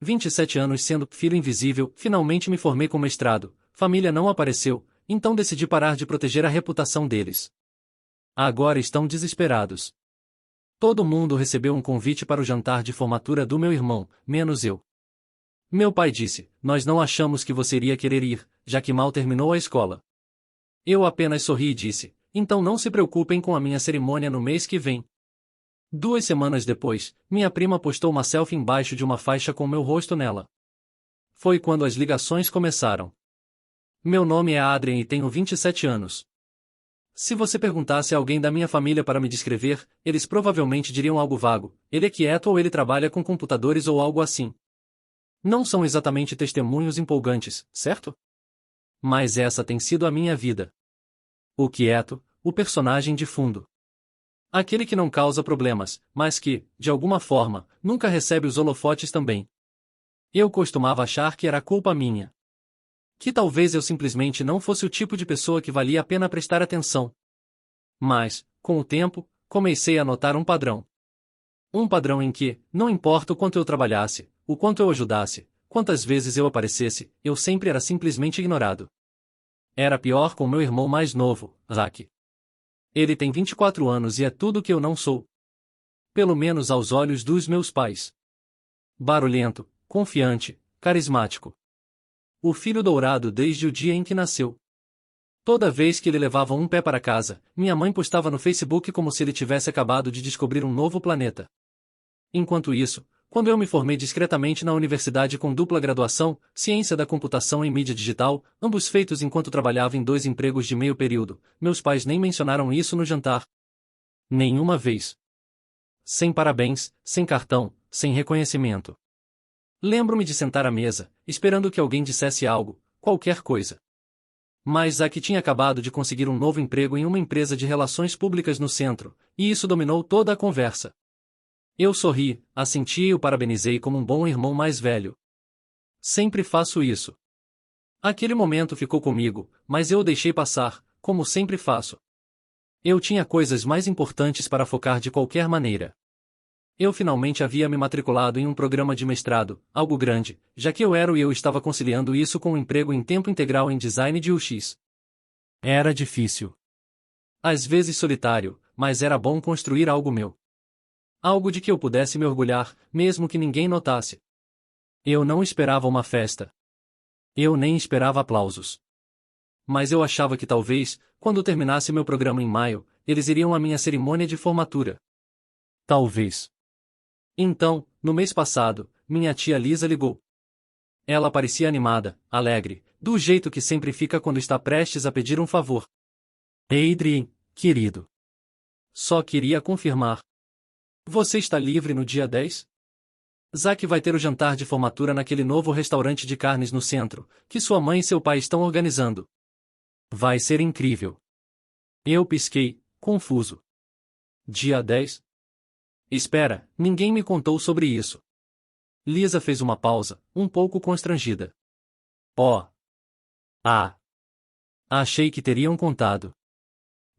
27 anos sendo filho invisível, finalmente me formei com mestrado, família não apareceu, então decidi parar de proteger a reputação deles. Agora estão desesperados. Todo mundo recebeu um convite para o jantar de formatura do meu irmão, menos eu. Meu pai disse, nós não achamos que você iria querer ir, já que mal terminou a escola. Eu apenas sorri e disse, então não se preocupem com a minha cerimônia no mês que vem. 2 semanas depois, minha prima postou uma selfie embaixo de uma faixa com meu rosto nela. Foi quando as ligações começaram. Meu nome é Adrien e tenho 27 anos. Se você perguntasse a alguém da minha família para me descrever, eles provavelmente diriam algo vago, ele é quieto ou ele trabalha com computadores ou algo assim. Não são exatamente testemunhos empolgantes, certo? Mas essa tem sido a minha vida. O quieto, o personagem de fundo. Aquele que não causa problemas, mas que, de alguma forma, nunca recebe os holofotes também. Eu costumava achar que era culpa minha. Que talvez eu simplesmente não fosse o tipo de pessoa que valia a pena prestar atenção. Mas, com o tempo, comecei a notar um padrão. Um padrão em que, não importa o quanto eu trabalhasse, o quanto eu ajudasse, quantas vezes eu aparecesse, eu sempre era simplesmente ignorado. Era pior com meu irmão mais novo, Zach. Ele tem 24 anos e é tudo o que eu não sou. Pelo menos aos olhos dos meus pais. Barulhento, confiante, carismático. O filho dourado desde o dia em que nasceu. Toda vez que ele levava um pé para casa, minha mãe postava no Facebook como se ele tivesse acabado de descobrir um novo planeta. Enquanto isso, quando eu me formei discretamente na universidade com dupla graduação, ciência da computação e mídia digital, ambos feitos enquanto trabalhava em 2 empregos de meio período, meus pais nem mencionaram isso no jantar. Nenhuma vez. Sem parabéns, sem cartão, sem reconhecimento. Lembro-me de sentar à mesa, esperando que alguém dissesse algo, qualquer coisa. Mas Zach tinha acabado de conseguir um novo emprego em uma empresa de relações públicas no centro, e isso dominou toda a conversa. Eu sorri, assenti e o parabenizei como um bom irmão mais velho. Sempre faço isso. Aquele momento ficou comigo, mas eu o deixei passar, como sempre faço. Eu tinha coisas mais importantes para focar de qualquer maneira. Eu finalmente havia me matriculado em um programa de mestrado, algo grande, já que eu estava conciliando isso com um emprego em tempo integral em design de UX. Era difícil. Às vezes solitário, mas era bom construir algo meu. Algo de que eu pudesse me orgulhar, mesmo que ninguém notasse. Eu não esperava uma festa. Eu nem esperava aplausos. Mas eu achava que talvez, quando terminasse meu programa em maio, eles iriam à minha cerimônia de formatura. Talvez. Então, no mês passado, minha tia Lisa ligou. Ela parecia animada, alegre, do jeito que sempre fica quando está prestes a pedir um favor. Adrien, querido. Só queria confirmar. Você está livre no dia 10? Zach vai ter o jantar de formatura naquele novo restaurante de carnes no centro, que sua mãe e seu pai estão organizando. Vai ser incrível. Eu pisquei, confuso. Dia 10? Espera, ninguém me contou sobre isso. Lisa fez uma pausa, um pouco constrangida. Oh. Ah. Achei que teriam contado.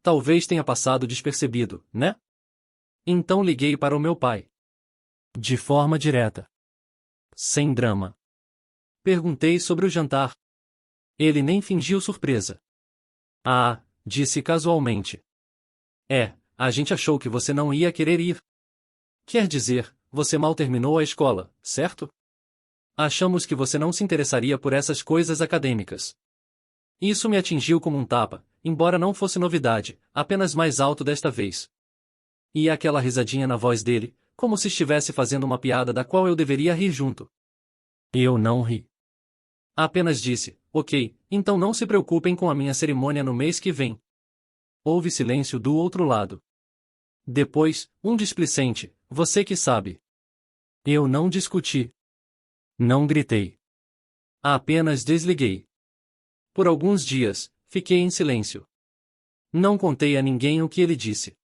Talvez tenha passado despercebido, né? Então liguei para o meu pai. De forma direta. Sem drama. Perguntei sobre o jantar. Ele nem fingiu surpresa. Ah, disse casualmente. A gente achou que você não ia querer ir. Quer dizer, você mal terminou a escola, certo? Achamos que você não se interessaria por essas coisas acadêmicas. Isso me atingiu como um tapa, embora não fosse novidade, apenas mais alto desta vez. E aquela risadinha na voz dele, como se estivesse fazendo uma piada da qual eu deveria rir junto. Eu não ri. Apenas disse, ok, então não se preocupem com a minha cerimônia no mês que vem. Houve silêncio do outro lado. Depois, um displicente, você que sabe. Eu não discuti. Não gritei. Apenas desliguei. Por alguns dias, fiquei em silêncio. Não contei a ninguém o que ele disse.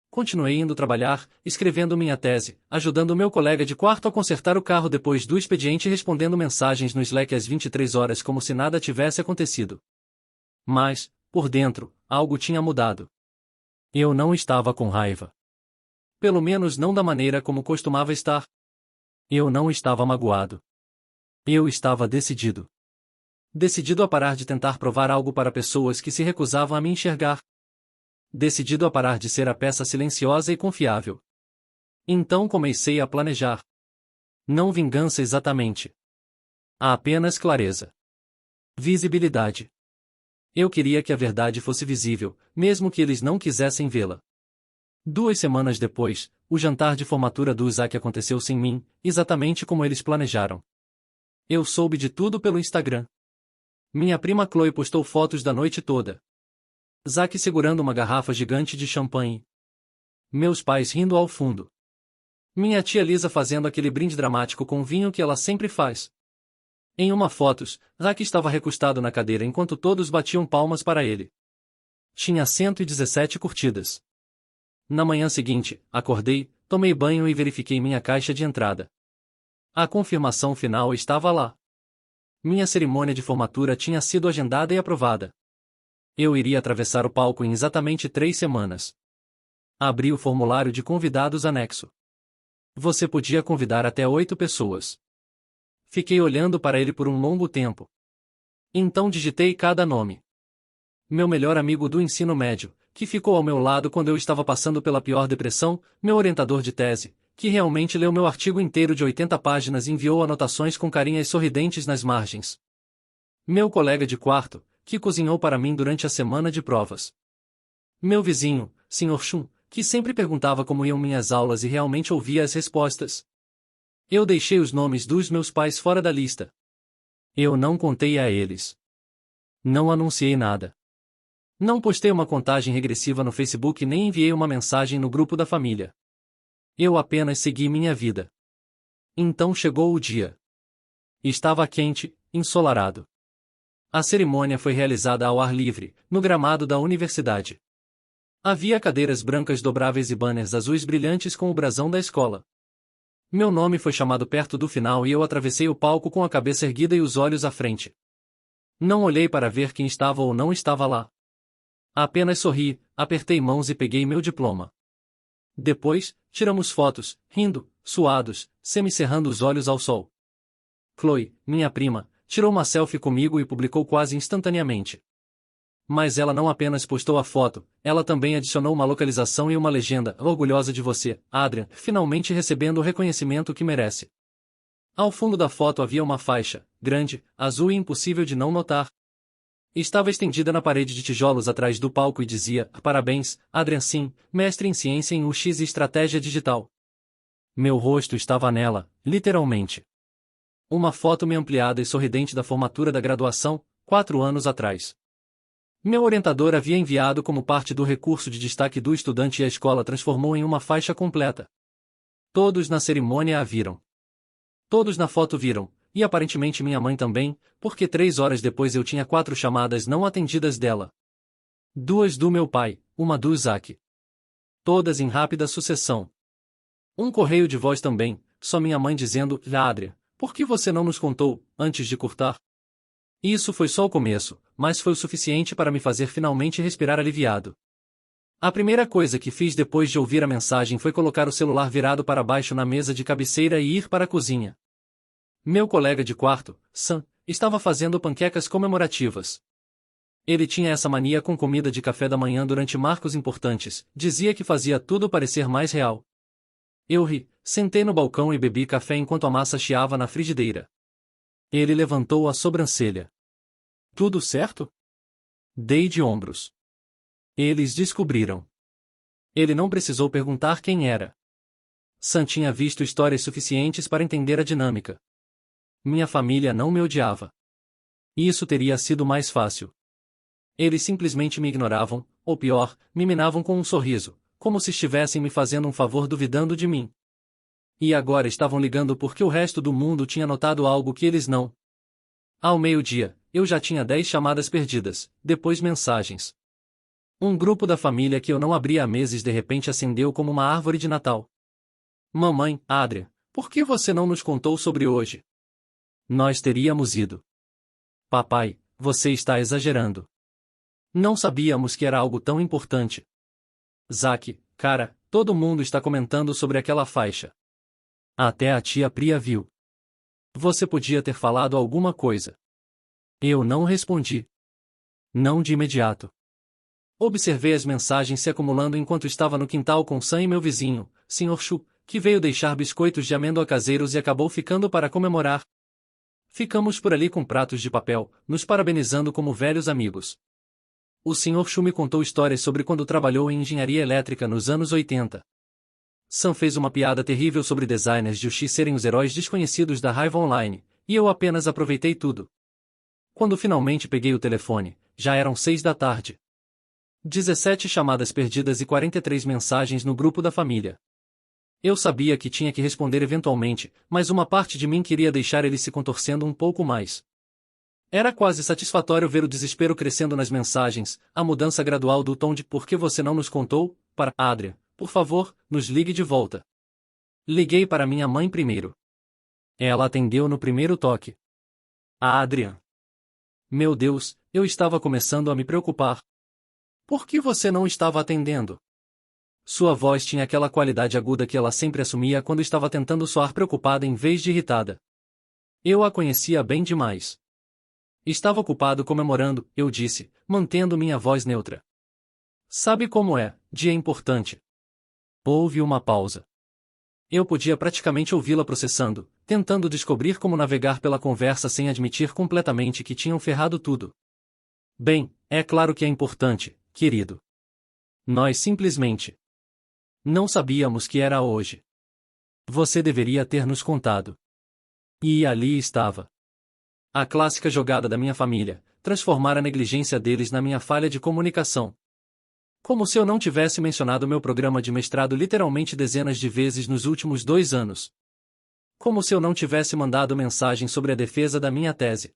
Continuei indo trabalhar, escrevendo minha tese, ajudando meu colega de quarto a consertar o carro depois do expediente e respondendo mensagens no Slack às 23 horas como se nada tivesse acontecido. Mas, por dentro, algo tinha mudado. Eu não estava com raiva. Pelo menos não da maneira como costumava estar. Eu não estava magoado. Eu estava decidido. Decidido a parar de tentar provar algo para pessoas que se recusavam a me enxergar. Decidido a parar de ser a peça silenciosa e confiável. Então comecei a planejar. Não vingança exatamente. Apenas clareza. Visibilidade. Eu queria que a verdade fosse visível, mesmo que eles não quisessem vê-la. 2 semanas depois, o jantar de formatura do Isaac aconteceu sem mim, exatamente como eles planejaram. Eu soube de tudo pelo Instagram. Minha prima Chloe postou fotos da noite toda. Zack segurando uma garrafa gigante de champanhe. Meus pais rindo ao fundo. Minha tia Lisa fazendo aquele brinde dramático com vinho que ela sempre faz. Em uma foto, Zack estava recostado na cadeira enquanto todos batiam palmas para ele. Tinha 117 curtidas. Na manhã seguinte, acordei, tomei banho e verifiquei minha caixa de entrada. A confirmação final estava lá. Minha cerimônia de formatura tinha sido agendada e aprovada. Eu iria atravessar o palco em exatamente 3 semanas. Abri o formulário de convidados anexo. Você podia convidar até 8 pessoas. Fiquei olhando para ele por um longo tempo. Então digitei cada nome. Meu melhor amigo do ensino médio, que ficou ao meu lado quando eu estava passando pela pior depressão, meu orientador de tese, que realmente leu meu artigo inteiro de 80 páginas e enviou anotações com carinhas sorridentes nas margens. Meu colega de quarto, que cozinhou para mim durante a semana de provas. Meu vizinho, Sr. Chun, que sempre perguntava como iam minhas aulas e realmente ouvia as respostas. Eu deixei os nomes dos meus pais fora da lista. Eu não contei a eles. Não anunciei nada. Não postei uma contagem regressiva no Facebook nem enviei uma mensagem no grupo da família. Eu apenas segui minha vida. Então chegou o dia. Estava quente, ensolarado. A cerimônia foi realizada ao ar livre, no gramado da universidade. Havia cadeiras brancas dobráveis e banners azuis brilhantes com o brasão da escola. Meu nome foi chamado perto do final e eu atravessei o palco com a cabeça erguida e os olhos à frente. Não olhei para ver quem estava ou não estava lá. Apenas sorri, apertei mãos e peguei meu diploma. Depois, tiramos fotos, rindo, suados, semicerrando os olhos ao sol. Chloe, minha prima, tirou uma selfie comigo e publicou quase instantaneamente. Mas ela não apenas postou a foto, ela também adicionou uma localização e uma legenda, orgulhosa de você, Adrian, finalmente recebendo o reconhecimento que merece. Ao fundo da foto havia uma faixa, grande, azul e impossível de não notar. Estava estendida na parede de tijolos atrás do palco e dizia, parabéns, Adrian Sim, mestre em ciência em UX e estratégia digital. Meu rosto estava nela, literalmente. Uma foto me ampliada e sorridente da formatura da graduação, 4 anos atrás. Meu orientador havia enviado como parte do recurso de destaque do estudante e a escola transformou em uma faixa completa. Todos na cerimônia a viram. Todos na foto viram, e aparentemente minha mãe também, porque 3 horas depois eu tinha 4 chamadas não atendidas dela. 2 do meu pai, uma do Isaac. Todas em rápida sucessão. Um correio de voz também, só minha mãe dizendo, Adria, por que você não nos contou, antes de cortar? Isso foi só o começo, mas foi o suficiente para me fazer finalmente respirar aliviado. A primeira coisa que fiz depois de ouvir a mensagem foi colocar o celular virado para baixo na mesa de cabeceira e ir para a cozinha. Meu colega de quarto, Sam, estava fazendo panquecas comemorativas. Ele tinha essa mania com comida de café da manhã durante marcos importantes, dizia que fazia tudo parecer mais real. Eu ri, sentei no balcão e bebi café enquanto a massa chiava na frigideira. Ele levantou a sobrancelha. Tudo certo? Dei de ombros. Eles descobriram. Ele não precisou perguntar quem era. Sam tinha visto histórias suficientes para entender a dinâmica. Minha família não me odiava. Isso teria sido mais fácil. Eles simplesmente me ignoravam, ou pior, me minavam com um sorriso, como se estivessem me fazendo um favor duvidando de mim. E agora estavam ligando porque o resto do mundo tinha notado algo que eles não. Ao meio-dia, eu já tinha 10 chamadas perdidas, depois mensagens. Um grupo da família que eu não abria há meses de repente acendeu como uma árvore de Natal. Mamãe, Adria, por que você não nos contou sobre hoje? Nós teríamos ido. Papai, você está exagerando. Não sabíamos que era algo tão importante. Zack, cara, todo mundo está comentando sobre aquela faixa. Até a tia Priya viu. Você podia ter falado alguma coisa. Eu não respondi. Não de imediato. Observei as mensagens se acumulando enquanto estava no quintal com Sam e meu vizinho, Sr. Chu, que veio deixar biscoitos de amêndoa caseiros e acabou ficando para comemorar. Ficamos por ali com pratos de papel, nos parabenizando como velhos amigos. O Sr. Chu me contou histórias sobre quando trabalhou em engenharia elétrica nos anos 80. Sam fez uma piada terrível sobre designers de UX serem os heróis desconhecidos da raiva online, e eu apenas aproveitei tudo. Quando finalmente peguei o telefone, já eram 6 da tarde. 17 chamadas perdidas e 43 mensagens no grupo da família. Eu sabia que tinha que responder eventualmente, mas uma parte de mim queria deixar ele se contorcendo um pouco mais. Era quase satisfatório ver o desespero crescendo nas mensagens, a mudança gradual do tom de "por que você não nos contou?" para "Adria, por favor, nos ligue de volta." Liguei para minha mãe primeiro. Ela atendeu no primeiro toque. Adrian. Meu Deus, eu estava começando a me preocupar. Por que você não estava atendendo? Sua voz tinha aquela qualidade aguda que ela sempre assumia quando estava tentando soar preocupada em vez de irritada. Eu a conhecia bem demais. Estava ocupado comemorando, eu disse, mantendo minha voz neutra. Sabe como é, dia importante. Houve uma pausa. Eu podia praticamente ouvi-la processando, tentando descobrir como navegar pela conversa sem admitir completamente que tinham ferrado tudo. Bem, é claro que é importante, querido. Nós simplesmente não sabíamos que era hoje. Você deveria ter nos contado. E ali estava. A clássica jogada da minha família, transformar a negligência deles na minha falha de comunicação. Como se eu não tivesse mencionado meu programa de mestrado literalmente dezenas de vezes nos últimos 2 anos. Como se eu não tivesse mandado mensagem sobre a defesa da minha tese.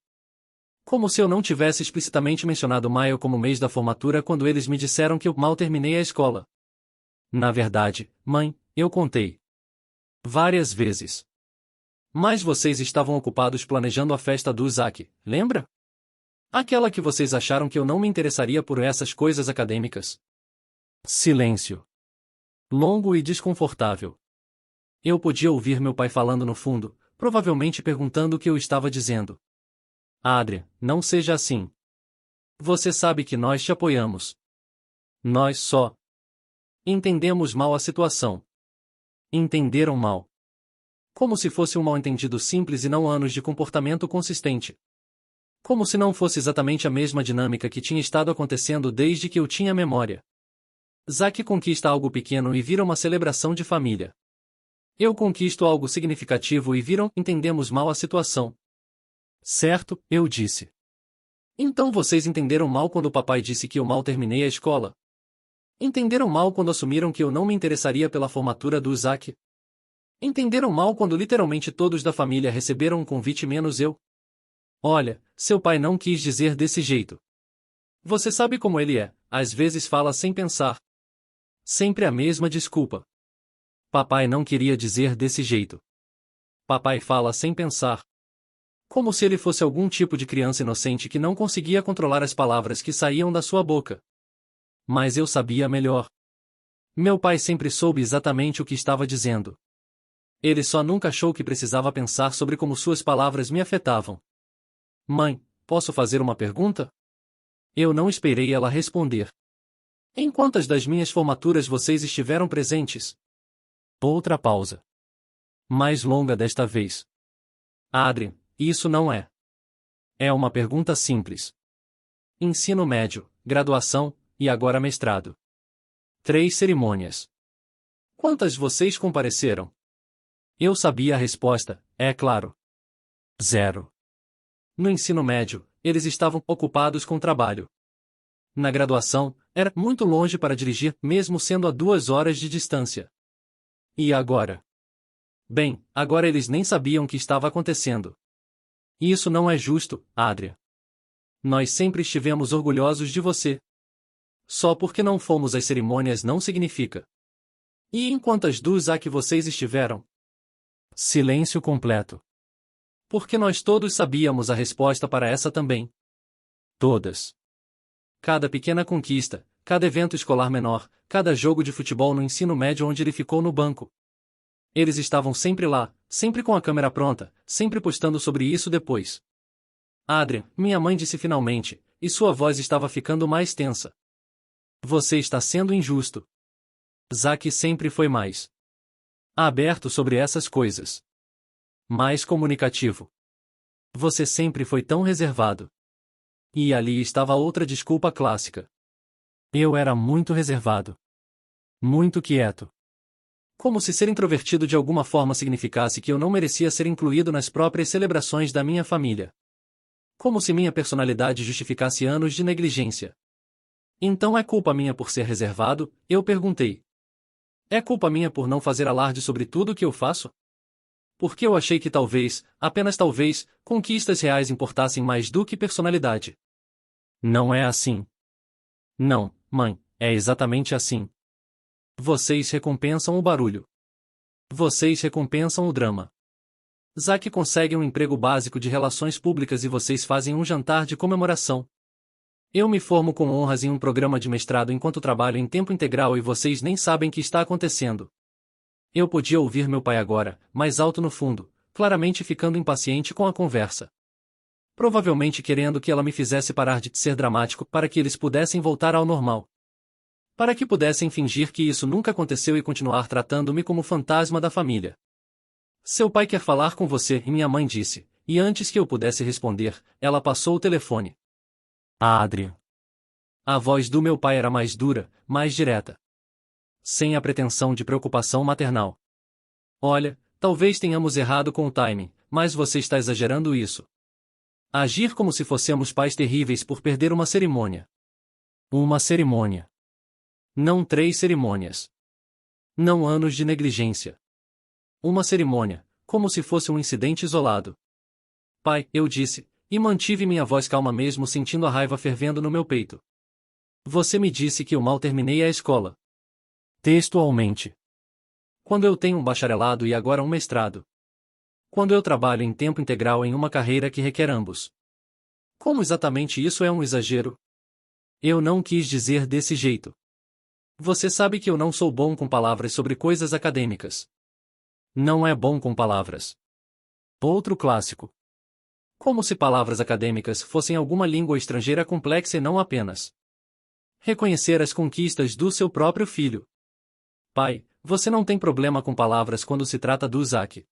Como se eu não tivesse explicitamente mencionado maio como mês da formatura quando eles me disseram que eu mal terminei a escola. Na verdade, mãe, eu contei. Várias vezes. Mas vocês estavam ocupados planejando a festa do Isaac, lembra? Aquela que vocês acharam que eu não me interessaria por essas coisas acadêmicas. Silêncio. Longo e desconfortável. Eu podia ouvir meu pai falando no fundo, provavelmente perguntando o que eu estava dizendo. Adria, não seja assim. Você sabe que nós te apoiamos. Nós só entendemos mal a situação. Entenderam mal. Como se fosse um mal-entendido simples e não anos de comportamento consistente. Como se não fosse exatamente a mesma dinâmica que tinha estado acontecendo desde que eu tinha memória. Zack conquista algo pequeno e vira uma celebração de família. Eu conquisto algo significativo e viram, entendemos mal a situação. Certo, eu disse. Então vocês entenderam mal quando o papai disse que eu mal terminei a escola? Entenderam mal quando assumiram que eu não me interessaria pela formatura do Isaac? Entenderam mal quando literalmente todos da família receberam um convite menos eu? Olha, seu pai não quis dizer desse jeito. Você sabe como ele é, às vezes fala sem pensar. Sempre a mesma desculpa. Papai não queria dizer desse jeito. Papai fala sem pensar. Como se ele fosse algum tipo de criança inocente que não conseguia controlar as palavras que saíam da sua boca. Mas eu sabia melhor. Meu pai sempre soube exatamente o que estava dizendo. Ele só nunca achou que precisava pensar sobre como suas palavras me afetavam. Mãe, posso fazer uma pergunta? Eu não esperei ela responder. Em quantas das minhas formaturas vocês estiveram presentes? Outra pausa. Mais longa desta vez. Adrian, isso não é. É uma pergunta simples. Ensino médio, graduação, e agora mestrado. 3 cerimônias. Quantas vocês compareceram? Eu sabia a resposta, é claro. 0. No ensino médio, eles estavam ocupados com trabalho. Na graduação, era muito longe para dirigir, mesmo sendo a 2 horas de distância. E agora? Bem, agora eles nem sabiam o que estava acontecendo. E isso não é justo, Adria. Nós sempre estivemos orgulhosos de você. Só porque não fomos às cerimônias não significa. E em quantas dos há que vocês estiveram? Silêncio completo. Porque nós todos sabíamos a resposta para essa também. Todas. Cada pequena conquista, cada evento escolar menor, cada jogo de futebol no ensino médio onde ele ficou no banco. Eles estavam sempre lá, sempre com a câmera pronta, sempre postando sobre isso depois. Adrian, minha mãe disse finalmente, e sua voz estava ficando mais tensa. Você está sendo injusto. Zack sempre foi mais aberto sobre essas coisas. Mais comunicativo. Você sempre foi tão reservado. E ali estava outra desculpa clássica. Eu era muito reservado. Muito quieto. Como se ser introvertido de alguma forma significasse que eu não merecia ser incluído nas próprias celebrações da minha família. Como se minha personalidade justificasse anos de negligência. Então é culpa minha por ser reservado? Eu perguntei. É culpa minha por não fazer alarde sobre tudo o que eu faço? Porque eu achei que talvez, apenas talvez, conquistas reais importassem mais do que personalidade. Não é assim. Não, mãe, é exatamente assim. Vocês recompensam o barulho. Vocês recompensam o drama. Zack consegue um emprego básico de relações públicas e vocês fazem um jantar de comemoração. Eu me formo com honras em um programa de mestrado enquanto trabalho em tempo integral e vocês nem sabem que está acontecendo. Eu podia ouvir meu pai agora, mais alto no fundo, claramente ficando impaciente com a conversa. Provavelmente querendo que ela me fizesse parar de ser dramático para que eles pudessem voltar ao normal. Para que pudessem fingir que isso nunca aconteceu e continuar tratando-me como fantasma da família. Seu pai quer falar com você, e minha mãe disse, e antes que eu pudesse responder, ela passou o telefone. Adrian. A voz do meu pai era mais dura, mais direta. Sem a pretensão de preocupação maternal. Olha, talvez tenhamos errado com o timing, mas você está exagerando isso. Agir como se fossemos pais terríveis por perder uma cerimônia. Uma cerimônia. Não 3 cerimônias. Não anos de negligência. Uma cerimônia, como se fosse um incidente isolado. Pai, eu disse, e mantive minha voz calma mesmo sentindo a raiva fervendo no meu peito. Você me disse que eu mal terminei a escola. Textualmente. Quando eu tenho um bacharelado e agora um mestrado. Quando eu trabalho em tempo integral em uma carreira que requer ambos. Como exatamente isso é um exagero? Eu não quis dizer desse jeito. Você sabe que eu não sou bom com palavras sobre coisas acadêmicas. Não é bom com palavras. Outro clássico. Como se palavras acadêmicas fossem alguma língua estrangeira complexa e não apenas reconhecer as conquistas do seu próprio filho. Pai, você não tem problema com palavras quando se trata do Zack.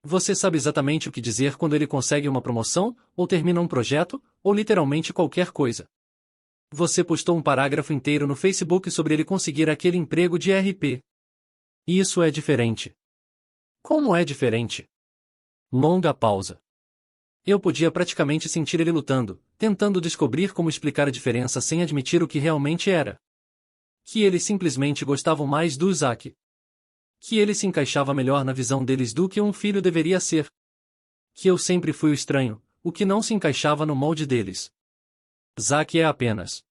Você sabe exatamente o que dizer quando ele consegue uma promoção, ou termina um projeto, ou literalmente qualquer coisa. Você postou um parágrafo inteiro no Facebook sobre ele conseguir aquele emprego de RP. Isso é diferente. Como é diferente? Longa pausa. Eu podia praticamente sentir ele lutando, tentando descobrir como explicar a diferença sem admitir o que realmente era. Que eles simplesmente gostavam mais do Zack. Que ele se encaixava melhor na visão deles do que um filho deveria ser. Que eu sempre fui o estranho, o que não se encaixava no molde deles. Zack é apenas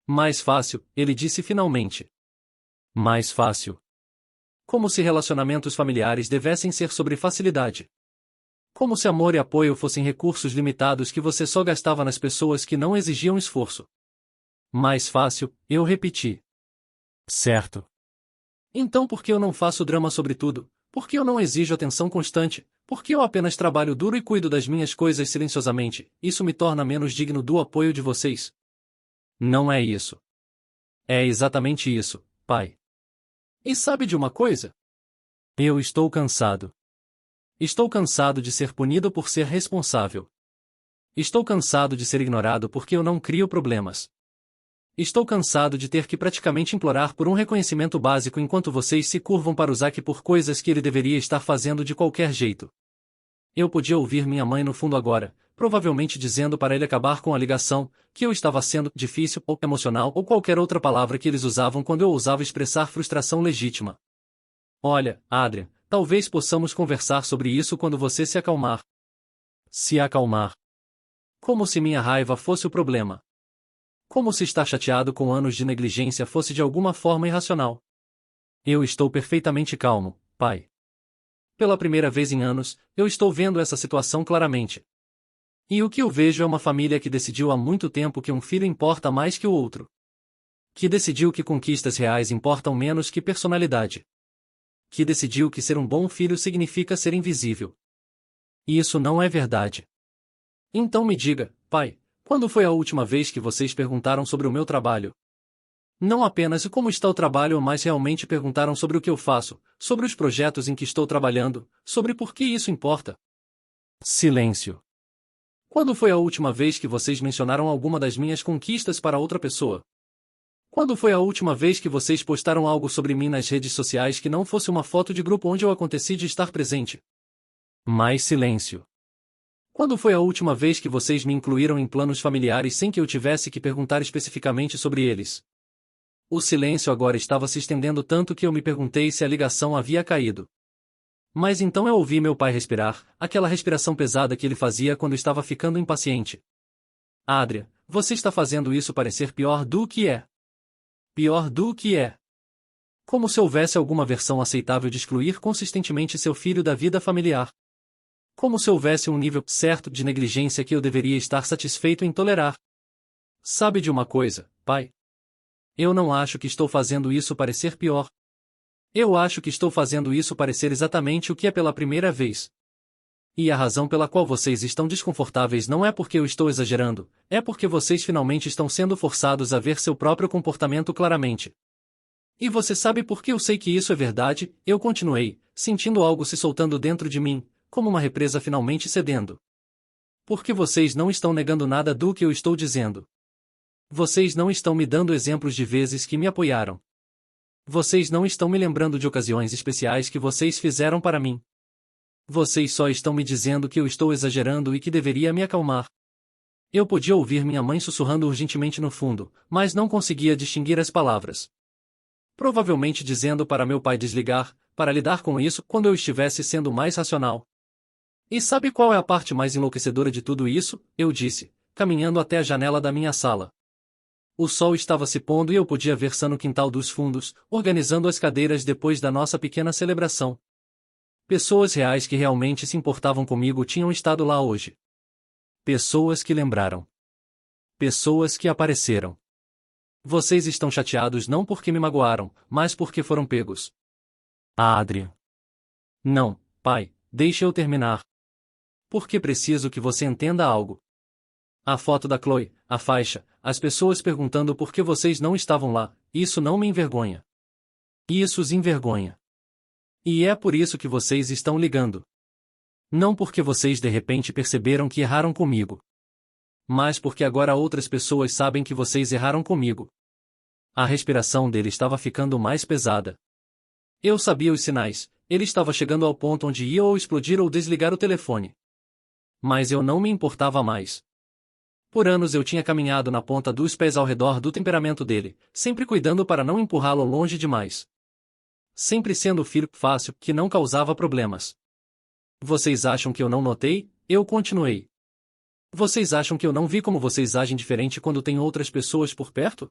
mais fácil, ele disse finalmente. Mais fácil. Como se relacionamentos familiares devessem ser sobre facilidade. Como se amor e apoio fossem recursos limitados que você só gastava nas pessoas que não exigiam esforço. Mais fácil, eu repeti. Certo. Então por que eu não faço drama sobre tudo? Por que eu não exijo atenção constante? Por que eu apenas trabalho duro e cuido das minhas coisas silenciosamente? Isso me torna menos digno do apoio de vocês? Não é isso. É exatamente isso, pai. E sabe de uma coisa? Eu estou cansado. Estou cansado de ser punido por ser responsável. Estou cansado de ser ignorado porque eu não crio problemas. Estou cansado de ter que praticamente implorar por um reconhecimento básico enquanto vocês se curvam para o Zack por coisas que ele deveria estar fazendo de qualquer jeito. Eu podia ouvir minha mãe no fundo agora, provavelmente dizendo para ele acabar com a ligação, que eu estava sendo difícil ou emocional ou qualquer outra palavra que eles usavam quando eu ousava expressar frustração legítima. Olha, Adrian, talvez possamos conversar sobre isso quando você se acalmar. Se acalmar. Como se minha raiva fosse o problema. Como se estar chateado com anos de negligência fosse de alguma forma irracional. Eu estou perfeitamente calmo, pai. Pela primeira vez em anos, eu estou vendo essa situação claramente. E o que eu vejo é uma família que decidiu há muito tempo que um filho importa mais que o outro. Que decidiu que conquistas reais importam menos que personalidade. Que decidiu que ser um bom filho significa ser invisível. E isso não é verdade. Então me diga, pai, quando foi a última vez que vocês perguntaram sobre o meu trabalho? Não apenas como está o trabalho, mas realmente perguntaram sobre o que eu faço, sobre os projetos em que estou trabalhando, sobre por que isso importa. Silêncio. Quando foi a última vez que vocês mencionaram alguma das minhas conquistas para outra pessoa? Quando foi a última vez que vocês postaram algo sobre mim nas redes sociais que não fosse uma foto de grupo onde eu aconteci de estar presente? Mais silêncio. Quando foi a última vez que vocês me incluíram em planos familiares sem que eu tivesse que perguntar especificamente sobre eles? O silêncio agora estava se estendendo tanto que eu me perguntei se a ligação havia caído. Mas então eu ouvi meu pai respirar, aquela respiração pesada que ele fazia quando estava ficando impaciente. Adria, você está fazendo isso parecer pior do que é. Pior do que é. Como se houvesse alguma versão aceitável de excluir consistentemente seu filho da vida familiar. Como se houvesse um nível certo de negligência que eu deveria estar satisfeito em tolerar. Sabe de uma coisa, pai? Eu não acho que estou fazendo isso parecer pior. Eu acho que estou fazendo isso parecer exatamente o que é pela primeira vez. E a razão pela qual vocês estão desconfortáveis não é porque eu estou exagerando, é porque vocês finalmente estão sendo forçados a ver seu próprio comportamento claramente. E você sabe por que eu sei que isso é verdade? Eu continuei, sentindo algo se soltando dentro de mim, como uma represa finalmente cedendo. Porque vocês não estão negando nada do que eu estou dizendo. Vocês não estão me dando exemplos de vezes que me apoiaram. Vocês não estão me lembrando de ocasiões especiais que vocês fizeram para mim. Vocês só estão me dizendo que eu estou exagerando e que deveria me acalmar. Eu podia ouvir minha mãe sussurrando urgentemente no fundo, mas não conseguia distinguir as palavras. Provavelmente dizendo para meu pai desligar, para lidar com isso quando eu estivesse sendo mais racional. E sabe qual é a parte mais enlouquecedora de tudo isso? Eu disse, caminhando até a janela da minha sala. O sol estava se pondo e eu podia ver Sam no quintal dos fundos, organizando as cadeiras depois da nossa pequena celebração. Pessoas reais que realmente se importavam comigo tinham estado lá hoje. Pessoas que lembraram. Pessoas que apareceram. Vocês estão chateados não porque me magoaram, mas porque foram pegos. Adria. Não, pai, deixe eu terminar. Porque preciso que você entenda algo. A foto da Chloe, a faixa, as pessoas perguntando por que vocês não estavam lá, isso não me envergonha. Isso os envergonha. E é por isso que vocês estão ligando. Não porque vocês de repente perceberam que erraram comigo. Mas porque agora outras pessoas sabem que vocês erraram comigo. A respiração dele estava ficando mais pesada. Eu sabia os sinais, ele estava chegando ao ponto onde ia ou explodir ou desligar o telefone. Mas eu não me importava mais. Por anos eu tinha caminhado na ponta dos pés ao redor do temperamento dele, sempre cuidando para não empurrá-lo longe demais. Sempre sendo o filho fácil, que não causava problemas. Vocês acham que eu não notei? Eu continuei. Vocês acham que eu não vi como vocês agem diferente quando tem outras pessoas por perto?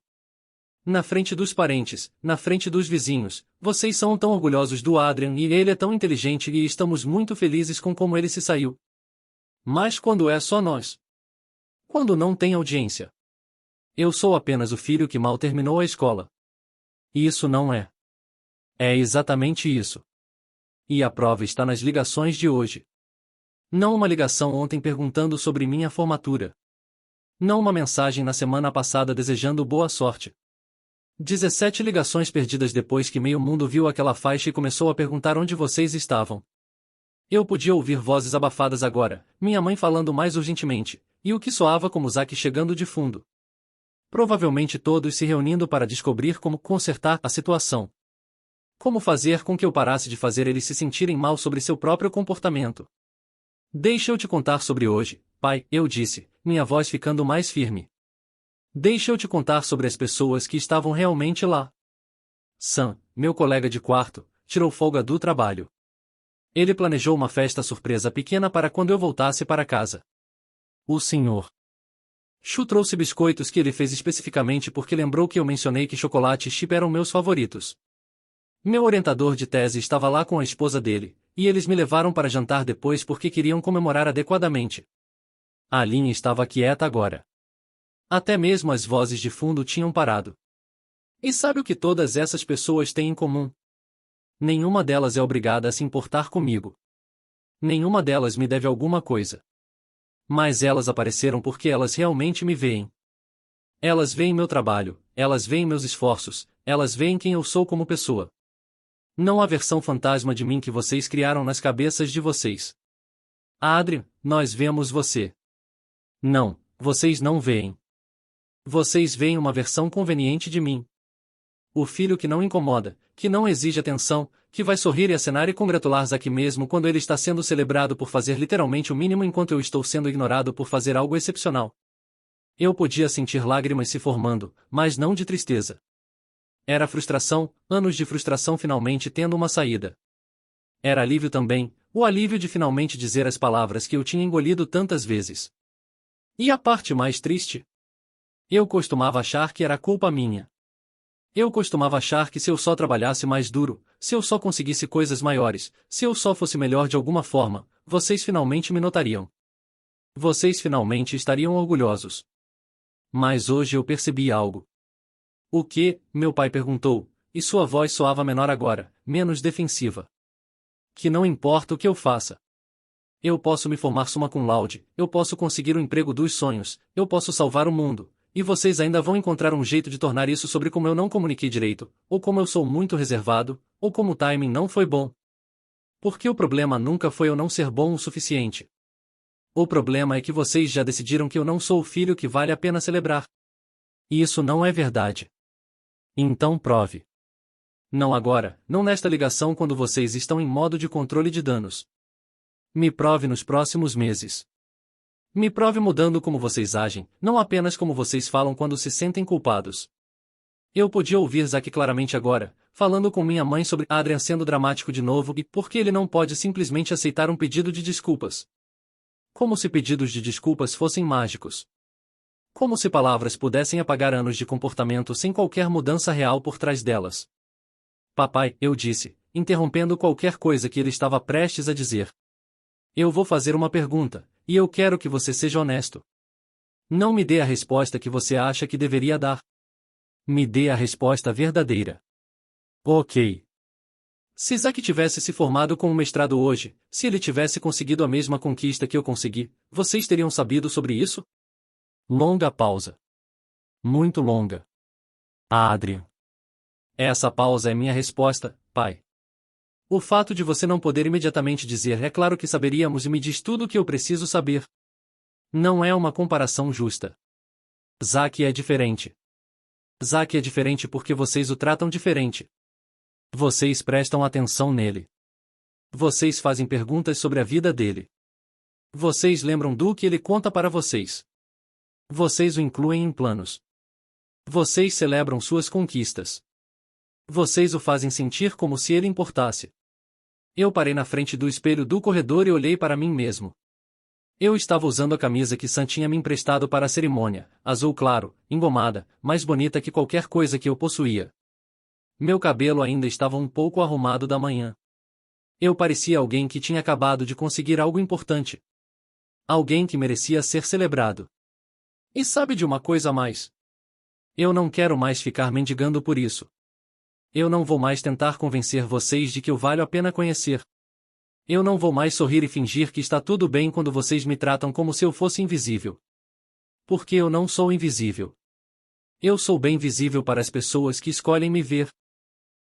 Na frente dos parentes, na frente dos vizinhos, vocês são tão orgulhosos do Adrian e ele é tão inteligente e estamos muito felizes com como ele se saiu. Mas quando é só nós? Quando não tem audiência? Eu sou apenas o filho que mal terminou a escola. Isso não é. É exatamente isso. E a prova está nas ligações de hoje. Não uma ligação ontem perguntando sobre minha formatura. Não uma mensagem na semana passada desejando boa sorte. 17 ligações perdidas depois que meio mundo viu aquela faixa e começou a perguntar onde vocês estavam. Eu podia ouvir vozes abafadas agora, minha mãe falando mais urgentemente, e o que soava como Zack chegando de fundo. Provavelmente todos se reunindo para descobrir como consertar a situação. Como fazer com que eu parasse de fazer eles se sentirem mal sobre seu próprio comportamento. Deixa eu te contar sobre hoje, pai, eu disse, minha voz ficando mais firme. Deixa eu te contar sobre as pessoas que estavam realmente lá. Sam, meu colega de quarto, tirou folga do trabalho. Ele planejou uma festa surpresa pequena para quando eu voltasse para casa. O Sr. Shu trouxe biscoitos que ele fez especificamente porque lembrou que eu mencionei que chocolate e chip eram meus favoritos. Meu orientador de tese estava lá com a esposa dele, e eles me levaram para jantar depois porque queriam comemorar adequadamente. A linha estava quieta agora. Até mesmo as vozes de fundo tinham parado. E sabe o que todas essas pessoas têm em comum? Nenhuma delas é obrigada a se importar comigo. Nenhuma delas me deve alguma coisa. Mas elas apareceram porque elas realmente me veem. Elas veem meu trabalho, elas veem meus esforços, elas veem quem eu sou como pessoa. Não a versão fantasma de mim que vocês criaram nas cabeças de vocês. Adrien, nós vemos você. Não, vocês não veem. Vocês veem uma versão conveniente de mim. O filho que não incomoda, que não exige atenção, que vai sorrir e acenar e congratular Zack mesmo quando ele está sendo celebrado por fazer literalmente o mínimo enquanto eu estou sendo ignorado por fazer algo excepcional. Eu podia sentir lágrimas se formando, mas não de tristeza. Era frustração, anos de frustração finalmente tendo uma saída. Era alívio também, o alívio de finalmente dizer as palavras que eu tinha engolido tantas vezes. E a parte mais triste? Eu costumava achar que era culpa minha. Eu costumava achar que se eu só trabalhasse mais duro, se eu só conseguisse coisas maiores, se eu só fosse melhor de alguma forma, vocês finalmente me notariam. Vocês finalmente estariam orgulhosos. Mas hoje eu percebi algo. O que? Meu pai perguntou, e sua voz soava menor agora, menos defensiva. Que não importa o que eu faça. Eu posso me formar summa cum laude, eu posso conseguir o emprego dos sonhos, eu posso salvar o mundo, e vocês ainda vão encontrar um jeito de tornar isso sobre como eu não comuniquei direito, ou como eu sou muito reservado, ou como o timing não foi bom. Porque o problema nunca foi eu não ser bom o suficiente. O problema é que vocês já decidiram que eu não sou o filho que vale a pena celebrar. E isso não é verdade. Então prove. Não agora, não nesta ligação quando vocês estão em modo de controle de danos. Me prove nos próximos meses. Me prove mudando como vocês agem, não apenas como vocês falam quando se sentem culpados. Eu podia ouvir Zack claramente agora, falando com minha mãe sobre Adrien sendo dramático de novo e por que ele não pode simplesmente aceitar um pedido de desculpas. Como se pedidos de desculpas fossem mágicos. Como se palavras pudessem apagar anos de comportamento sem qualquer mudança real por trás delas. Papai, eu disse, interrompendo qualquer coisa que ele estava prestes a dizer. Eu vou fazer uma pergunta, e eu quero que você seja honesto. Não me dê a resposta que você acha que deveria dar. Me dê a resposta verdadeira. Ok. Se Zack tivesse se formado com um mestrado hoje, se ele tivesse conseguido a mesma conquista que eu consegui, vocês teriam sabido sobre isso? Longa pausa. Muito longa. Adrien. Essa pausa é minha resposta, pai. O fato de você não poder imediatamente dizer é claro que saberíamos e me diz tudo o que eu preciso saber. Não é uma comparação justa. Zack é diferente. Zack é diferente porque vocês o tratam diferente. Vocês prestam atenção nele. Vocês fazem perguntas sobre a vida dele. Vocês lembram do que ele conta para vocês. Vocês o incluem em planos. Vocês celebram suas conquistas. Vocês o fazem sentir como se ele importasse. Eu parei na frente do espelho do corredor e olhei para mim mesmo. Eu estava usando a camisa que Sam tinha me emprestado para a cerimônia, azul claro, engomada, mais bonita que qualquer coisa que eu possuía. Meu cabelo ainda estava um pouco arrumado da manhã. Eu parecia alguém que tinha acabado de conseguir algo importante. Alguém que merecia ser celebrado. E sabe de uma coisa a mais? Eu não quero mais ficar mendigando por isso. Eu não vou mais tentar convencer vocês de que eu valho a pena conhecer. Eu não vou mais sorrir e fingir que está tudo bem quando vocês me tratam como se eu fosse invisível. Porque eu não sou invisível. Eu sou bem visível para as pessoas que escolhem me ver.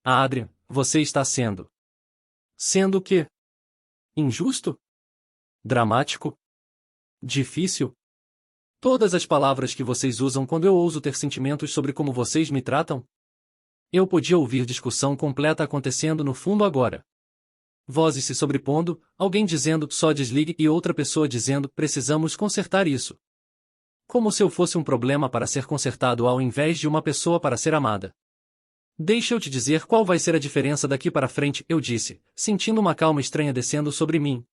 Adrien, você está sendo. Sendo o quê? Injusto? Dramático? Difícil? Todas as palavras que vocês usam quando eu ouso ter sentimentos sobre como vocês me tratam? Eu podia ouvir discussão completa acontecendo no fundo agora. Vozes se sobrepondo, alguém dizendo só desligue e outra pessoa dizendo precisamos consertar isso. Como se eu fosse um problema para ser consertado ao invés de uma pessoa para ser amada. Deixa eu te dizer qual vai ser a diferença daqui para frente, eu disse, sentindo uma calma estranha descendo sobre mim.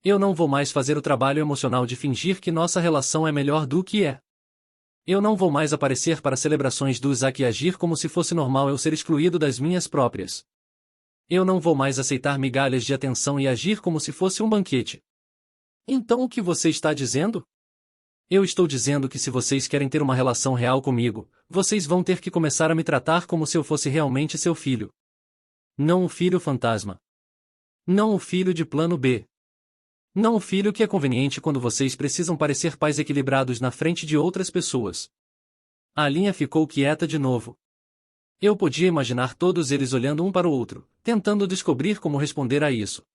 Eu não vou mais fazer o trabalho emocional de fingir que nossa relação é melhor do que é. Eu não vou mais aparecer para celebrações do Zack e agir como se fosse normal eu ser excluído das minhas próprias. Eu não vou mais aceitar migalhas de atenção e agir como se fosse um banquete. Então o que você está dizendo? Eu estou dizendo que se vocês querem ter uma relação real comigo, vocês vão ter que começar a me tratar como se eu fosse realmente seu filho. Não o filho fantasma. Não o filho de plano B. Não o filho que é conveniente quando vocês precisam parecer pais equilibrados na frente de outras pessoas. A linha ficou quieta de novo. Eu podia imaginar todos eles olhando um para o outro, tentando descobrir como responder a isso.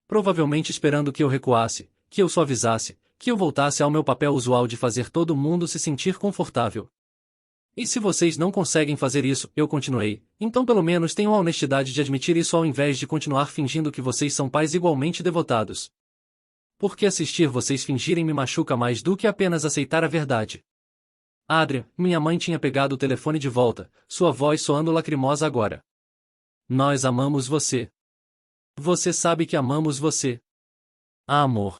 Provavelmente esperando que eu recuasse, que eu suavizasse, que eu voltasse ao meu papel usual de fazer todo mundo se sentir confortável. E se vocês não conseguem fazer isso, eu continuei, então pelo menos tenham a honestidade de admitir isso ao invés de continuar fingindo que vocês são pais igualmente devotados. Porque assistir vocês fingirem me machuca mais do que apenas aceitar a verdade. Adrian, minha mãe tinha pegado o telefone de volta, sua voz soando lacrimosa agora. Nós amamos você. Você sabe que amamos você. Amor.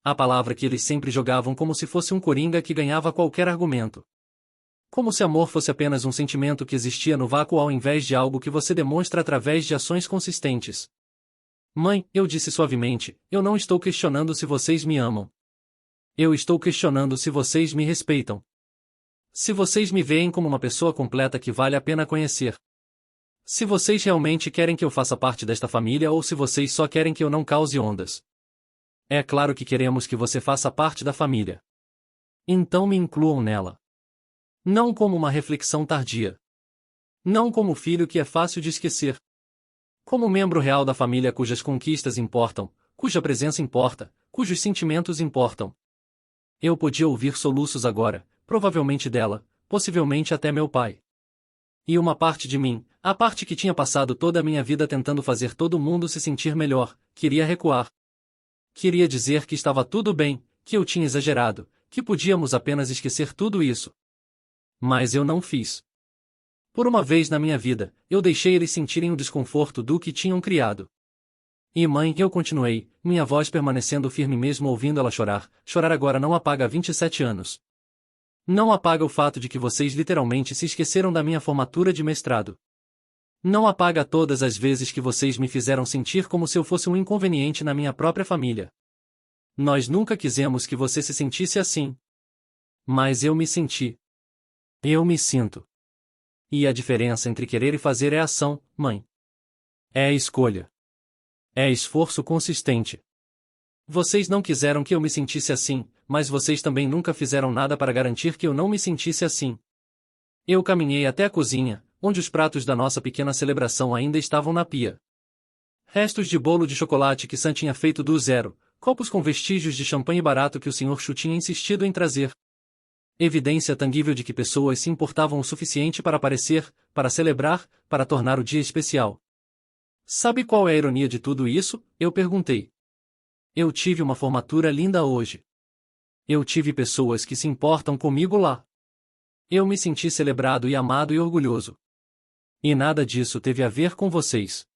A palavra que eles sempre jogavam como se fosse um coringa que ganhava qualquer argumento. Como se amor fosse apenas um sentimento que existia no vácuo ao invés de algo que você demonstra através de ações consistentes. Mãe, eu disse suavemente, eu não estou questionando se vocês me amam. Eu estou questionando se vocês me respeitam. Se vocês me veem como uma pessoa completa que vale a pena conhecer. Se vocês realmente querem que eu faça parte desta família ou se vocês só querem que eu não cause ondas. É claro que queremos que você faça parte da família. Então me incluam nela. Não como uma reflexão tardia. Não como filho que é fácil de esquecer. Como membro real da família cujas conquistas importam, cuja presença importa, cujos sentimentos importam. Eu podia ouvir soluços agora, provavelmente dela, possivelmente até meu pai. E uma parte de mim, a parte que tinha passado toda a minha vida tentando fazer todo mundo se sentir melhor, queria recuar. Queria dizer que estava tudo bem, que eu tinha exagerado, que podíamos apenas esquecer tudo isso. Mas eu não fiz. Por uma vez na minha vida, eu deixei eles sentirem o desconforto do que tinham criado. E mãe, eu continuei, minha voz permanecendo firme mesmo ouvindo ela chorar. Chorar agora não apaga 27 anos. Não apaga o fato de que vocês literalmente se esqueceram da minha formatura de mestrado. Não apaga todas as vezes que vocês me fizeram sentir como se eu fosse um inconveniente na minha própria família. Nós nunca quisemos que você se sentisse assim. Mas eu me senti. Eu me sinto. E a diferença entre querer e fazer é ação, mãe. É a escolha. É esforço consistente. Vocês não quiseram que eu me sentisse assim, mas vocês também nunca fizeram nada para garantir que eu não me sentisse assim. Eu caminhei até a cozinha, onde os pratos da nossa pequena celebração ainda estavam na pia. Restos de bolo de chocolate que Sam tinha feito do zero, copos com vestígios de champanhe barato que o Sr. Chu tinha insistido em trazer. Evidência tangível de que pessoas se importavam o suficiente para aparecer, para celebrar, para tornar o dia especial. Sabe qual é a ironia de tudo isso? Eu perguntei. Eu tive uma formatura linda hoje. Eu tive pessoas que se importam comigo lá. Eu me senti celebrado e amado e orgulhoso. E nada disso teve a ver com vocês.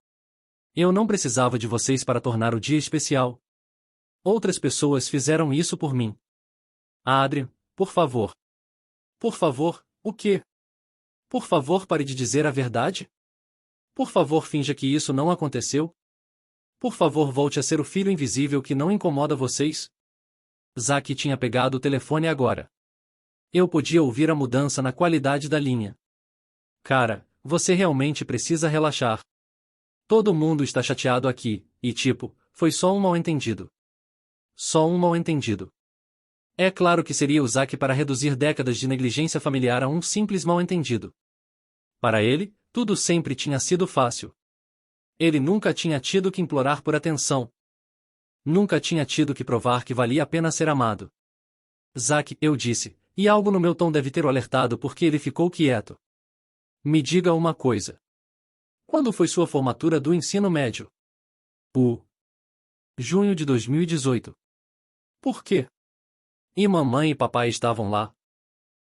Eu não precisava de vocês para tornar o dia especial. Outras pessoas fizeram isso por mim. Adrian, por favor. Por favor, o quê? Por favor, pare de dizer a verdade? Por favor, finja que isso não aconteceu. Por favor, volte a ser o filho invisível que não incomoda vocês. Zack tinha pegado o telefone agora. Eu podia ouvir a mudança na qualidade da linha. Cara, você realmente precisa relaxar. Todo mundo está chateado aqui, e tipo, foi só um mal-entendido. Só um mal-entendido. É claro que seria o Zack para reduzir décadas de negligência familiar a um simples mal-entendido. Para ele, tudo sempre tinha sido fácil. Ele nunca tinha tido que implorar por atenção. Nunca tinha tido que provar que valia a pena ser amado. Zack, eu disse, e algo no meu tom deve ter o alertado porque ele ficou quieto. Me diga uma coisa. Quando foi sua formatura do ensino médio? Junho de 2018. Por quê? E mamãe e papai estavam lá?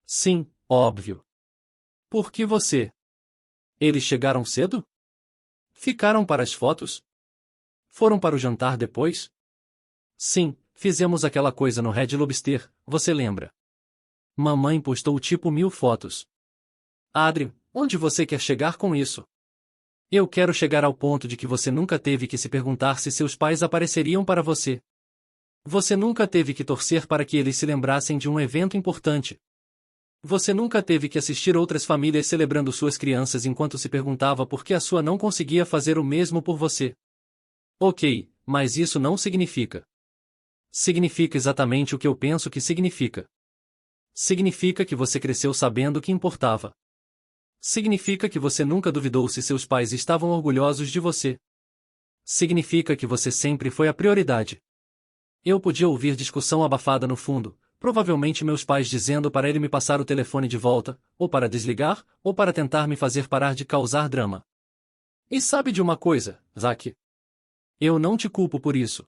Sim, óbvio. Por que você? Eles chegaram cedo? Ficaram para as fotos? Foram para o jantar depois? Sim, fizemos aquela coisa no Red Lobster, você lembra? Mamãe postou tipo 1000 fotos. Adrian, onde você quer chegar com isso? Eu quero chegar ao ponto de que você nunca teve que se perguntar se seus pais apareceriam para você. Você nunca teve que torcer para que eles se lembrassem de um evento importante. Você nunca teve que assistir outras famílias celebrando suas crianças enquanto se perguntava por que a sua não conseguia fazer o mesmo por você. Ok, mas isso não significa. Significa exatamente o que eu penso que significa. Significa que você cresceu sabendo o que importava. Significa que você nunca duvidou se seus pais estavam orgulhosos de você. Significa que você sempre foi a prioridade. Eu podia ouvir discussão abafada no fundo, provavelmente meus pais dizendo para ele me passar o telefone de volta, ou para desligar, ou para tentar me fazer parar de causar drama. E sabe de uma coisa, Zack? Eu não te culpo por isso.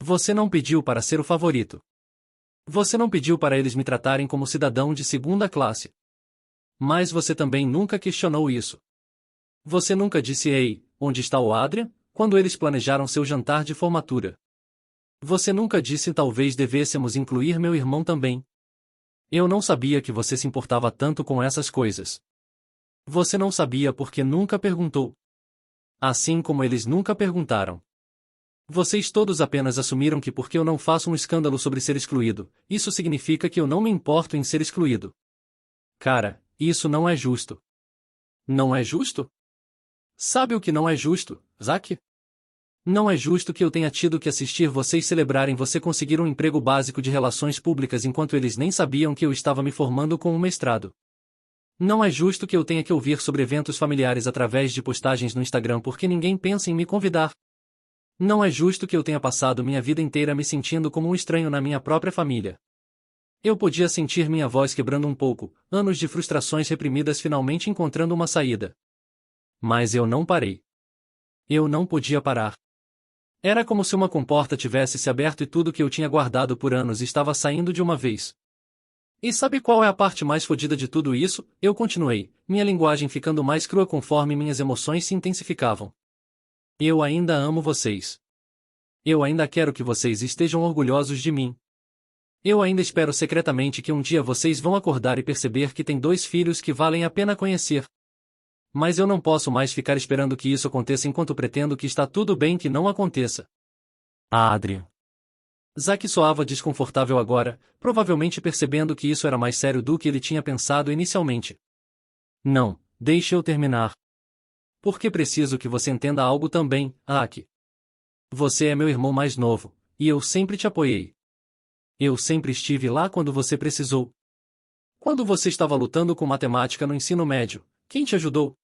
Você não pediu para ser o favorito. Você não pediu para eles me tratarem como cidadão de segunda classe. Mas você também nunca questionou isso. Você nunca disse ei, onde está o Adrian, quando eles planejaram seu jantar de formatura. Você nunca disse talvez devêssemos incluir meu irmão também. Eu não sabia que você se importava tanto com essas coisas. Você não sabia porque nunca perguntou. Assim como eles nunca perguntaram. Vocês todos apenas assumiram que porque eu não faço um escândalo sobre ser excluído, isso significa que eu não me importo em ser excluído. Cara, isso não é justo. Não é justo? Sabe o que não é justo, Zack? Não é justo que eu tenha tido que assistir vocês celebrarem você conseguir um emprego básico de relações públicas enquanto eles nem sabiam que eu estava me formando com um mestrado. Não é justo que eu tenha que ouvir sobre eventos familiares através de postagens no Instagram porque ninguém pensa em me convidar. Não é justo que eu tenha passado minha vida inteira me sentindo como um estranho na minha própria família. Eu podia sentir minha voz quebrando um pouco, anos de frustrações reprimidas finalmente encontrando uma saída. Mas eu não parei. Eu não podia parar. Era como se uma comporta tivesse se aberto e tudo que eu tinha guardado por anos estava saindo de uma vez. E sabe qual é a parte mais fodida de tudo isso? Eu continuei, minha linguagem ficando mais crua conforme minhas emoções se intensificavam. Eu ainda amo vocês. Eu ainda quero que vocês estejam orgulhosos de mim. Eu ainda espero secretamente que um dia vocês vão acordar e perceber que têm 2 filhos que valem a pena conhecer. Mas eu não posso mais ficar esperando que isso aconteça enquanto pretendo que está tudo bem que não aconteça. Adrian. Zack soava desconfortável agora, provavelmente percebendo que isso era mais sério do que ele tinha pensado inicialmente. Não, deixe eu terminar. Porque preciso que você entenda algo também, Zack. Você é meu irmão mais novo, e eu sempre te apoiei. Eu sempre estive lá quando você precisou. Quando você estava lutando com matemática no ensino médio, quem te ajudou?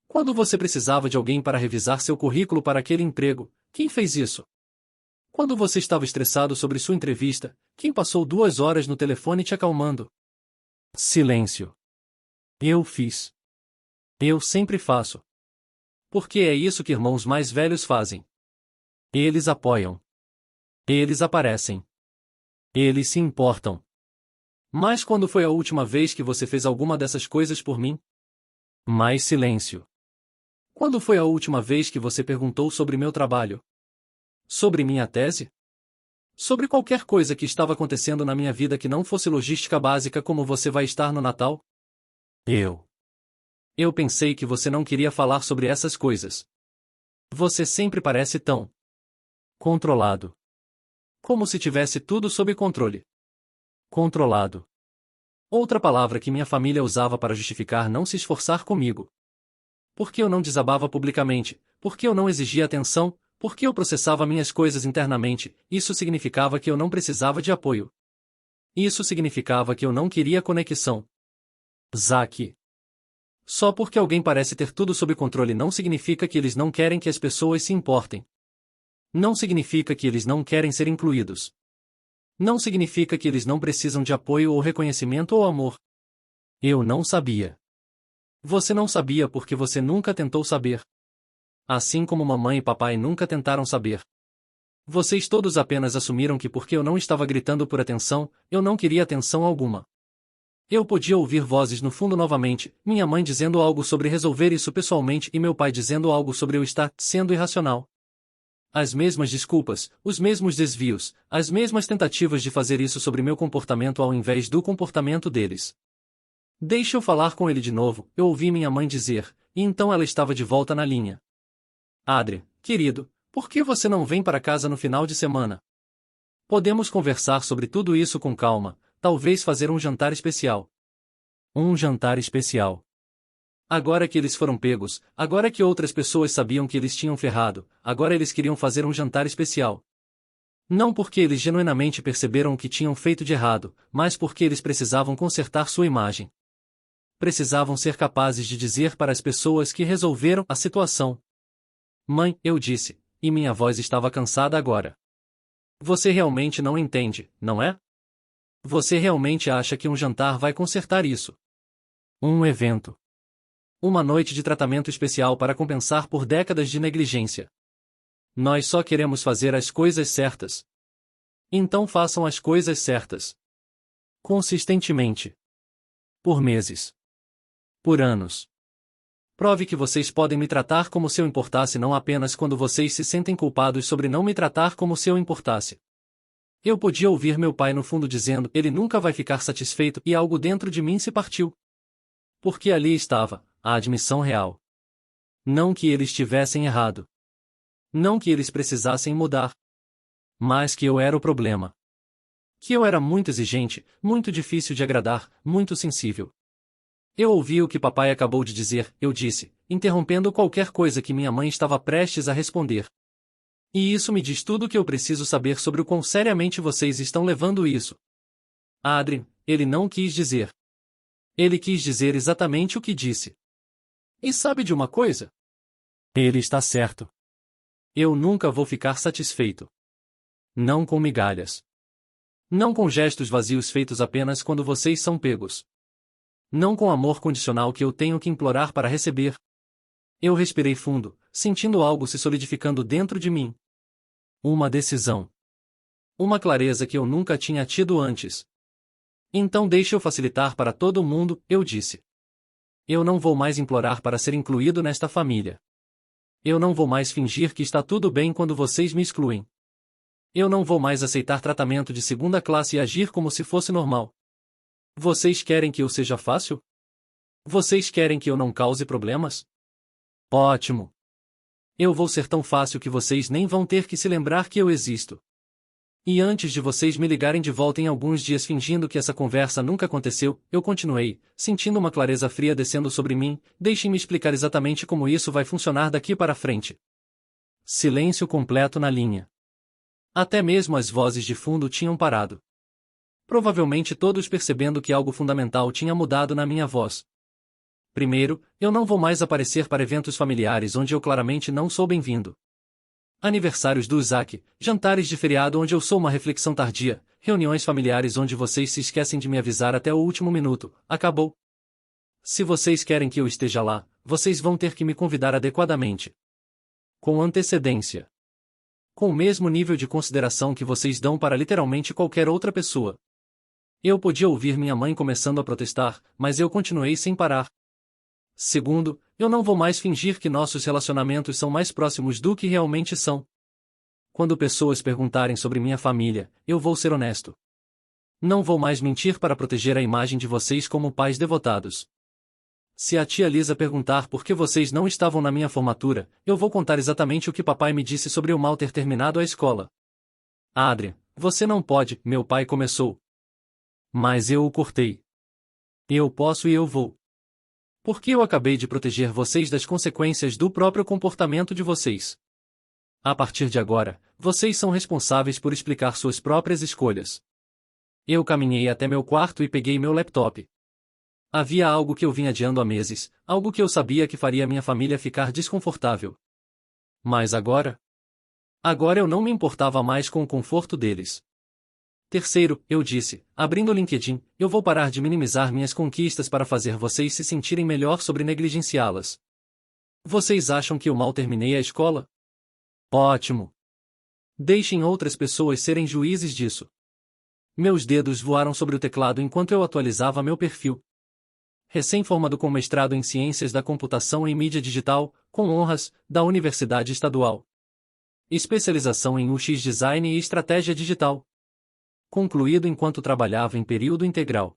Quando você precisava de alguém para revisar seu currículo para aquele emprego, quem fez isso? Quando você estava estressado sobre sua entrevista, quem passou 2 horas no telefone te acalmando? Silêncio. Eu fiz. Eu sempre faço. Porque é isso que irmãos mais velhos fazem. Eles apoiam. Eles aparecem. Eles se importam. Mas quando foi a última vez que você fez alguma dessas coisas por mim? Mais silêncio. Quando foi a última vez que você perguntou sobre meu trabalho? Sobre minha tese? Sobre qualquer coisa que estava acontecendo na minha vida que não fosse logística básica como você vai estar no Natal? Eu pensei que você não queria falar sobre essas coisas. Você sempre parece tão controlado. Como se tivesse tudo sob controle. Controlado. Outra palavra que minha família usava para justificar não se esforçar comigo. Porque eu não desabava publicamente, porque eu não exigia atenção, porque eu processava minhas coisas internamente, isso significava que eu não precisava de apoio. Isso significava que eu não queria conexão. Zack. Só porque alguém parece ter tudo sob controle não significa que eles não querem que as pessoas se importem. Não significa que eles não querem ser incluídos. Não significa que eles não precisam de apoio ou reconhecimento ou amor. Eu não sabia. Você não sabia porque você nunca tentou saber. Assim como mamãe e papai nunca tentaram saber. Vocês todos apenas assumiram que porque eu não estava gritando por atenção, eu não queria atenção alguma. Eu podia ouvir vozes no fundo novamente, minha mãe dizendo algo sobre resolver isso pessoalmente e meu pai dizendo algo sobre eu estar sendo irracional. As mesmas desculpas, os mesmos desvios, as mesmas tentativas de fazer isso sobre meu comportamento ao invés do comportamento deles. Deixa eu falar com ele de novo, eu ouvi minha mãe dizer, e então ela estava de volta na linha. Adrian, querido, por que você não vem para casa no final de semana? Podemos conversar sobre tudo isso com calma, talvez fazer um jantar especial. Um jantar especial. Agora que eles foram pegos, agora que outras pessoas sabiam que eles tinham ferrado, agora eles queriam fazer um jantar especial. Não porque eles genuinamente perceberam o que tinham feito de errado, mas porque eles precisavam consertar sua imagem. Precisavam ser capazes de dizer para as pessoas que resolveram a situação. Mãe, eu disse, e minha voz estava cansada agora. Você realmente não entende, não é? Você realmente acha que um jantar vai consertar isso? Um evento. Uma noite de tratamento especial para compensar por décadas de negligência. Nós só queremos fazer as coisas certas. Então façam as coisas certas. Consistentemente. Por meses. Por anos. Prove que vocês podem me tratar como se eu importasse não apenas quando vocês se sentem culpados sobre não me tratar como se eu importasse. Eu podia ouvir meu pai no fundo dizendo, ele nunca vai ficar satisfeito, e algo dentro de mim se partiu. Porque ali estava, a admissão real. Não que eles tivessem errado. Não que eles precisassem mudar. Mas que eu era o problema. Que eu era muito exigente, muito difícil de agradar, muito sensível. Eu ouvi o que papai acabou de dizer, eu disse, interrompendo qualquer coisa que minha mãe estava prestes a responder. E isso me diz tudo o que eu preciso saber sobre o quão seriamente vocês estão levando isso. Adrien, ele não quis dizer. Ele quis dizer exatamente o que disse. E sabe de uma coisa? Ele está certo. Eu nunca vou ficar satisfeito. Não com migalhas. Não com gestos vazios feitos apenas quando vocês são pegos. Não com amor condicional que eu tenho que implorar para receber. Eu respirei fundo, sentindo algo se solidificando dentro de mim. Uma decisão. Uma clareza que eu nunca tinha tido antes. Então deixe eu facilitar para todo mundo, eu disse. Eu não vou mais implorar para ser incluído nesta família. Eu não vou mais fingir que está tudo bem quando vocês me excluem. Eu não vou mais aceitar tratamento de segunda classe e agir como se fosse normal. Vocês querem que eu seja fácil? Vocês querem que eu não cause problemas? Ótimo! Eu vou ser tão fácil que vocês nem vão ter que se lembrar que eu existo. E antes de vocês me ligarem de volta em alguns dias fingindo que essa conversa nunca aconteceu, eu continuei, sentindo uma clareza fria descendo sobre mim, deixem-me explicar exatamente como isso vai funcionar daqui para frente. Silêncio completo na linha. Até mesmo as vozes de fundo tinham parado. Provavelmente todos percebendo que algo fundamental tinha mudado na minha voz. Primeiro, eu não vou mais aparecer para eventos familiares onde eu claramente não sou bem-vindo. Aniversários do Isaac, jantares de feriado onde eu sou uma reflexão tardia, reuniões familiares onde vocês se esquecem de me avisar até o último minuto, acabou. Se vocês querem que eu esteja lá, vocês vão ter que me convidar adequadamente. Com antecedência. Com o mesmo nível de consideração que vocês dão para literalmente qualquer outra pessoa. Eu podia ouvir minha mãe começando a protestar, mas eu continuei sem parar. Segundo, eu não vou mais fingir que nossos relacionamentos são mais próximos do que realmente são. Quando pessoas perguntarem sobre minha família, eu vou ser honesto. Não vou mais mentir para proteger a imagem de vocês como pais devotados. Se a tia Lisa perguntar por que vocês não estavam na minha formatura, eu vou contar exatamente o que papai me disse sobre eu mal ter terminado a escola. Adrien, você não pode, meu pai começou. Mas eu o cortei. Eu posso e eu vou. Porque eu acabei de proteger vocês das consequências do próprio comportamento de vocês. A partir de agora, vocês são responsáveis por explicar suas próprias escolhas. Eu caminhei até meu quarto e peguei meu laptop. Havia algo que eu vinha adiando há meses, algo que eu sabia que faria minha família ficar desconfortável. Mas agora? Agora eu não me importava mais com o conforto deles. Terceiro, eu disse, abrindo o LinkedIn, eu vou parar de minimizar minhas conquistas para fazer vocês se sentirem melhor sobre negligenciá-las. Vocês acham que eu mal terminei a escola? Ótimo! Deixem outras pessoas serem juízes disso. Meus dedos voaram sobre o teclado enquanto eu atualizava meu perfil. Recém-formado com mestrado em Ciências da Computação em Mídia Digital, com honras, da Universidade Estadual. Especialização em UX Design e Estratégia Digital. Concluído enquanto trabalhava em período integral.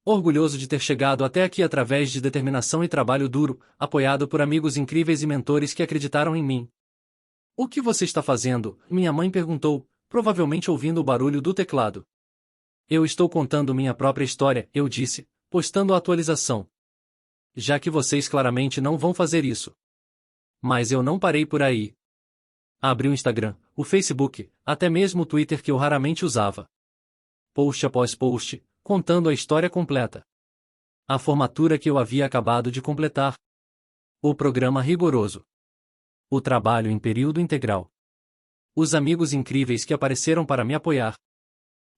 Orgulhoso de ter chegado até aqui através de determinação e trabalho duro, apoiado por amigos incríveis e mentores que acreditaram em mim. O que você está fazendo? Minha mãe perguntou, provavelmente ouvindo o barulho do teclado. Eu estou contando minha própria história, eu disse, postando a atualização. Já que vocês claramente não vão fazer isso. Mas eu não parei por aí. Abri o Instagram, o Facebook, até mesmo o Twitter que eu raramente usava. Post após post, contando a história completa. A formatura que eu havia acabado de completar. O programa rigoroso. O trabalho em período integral. Os amigos incríveis que apareceram para me apoiar.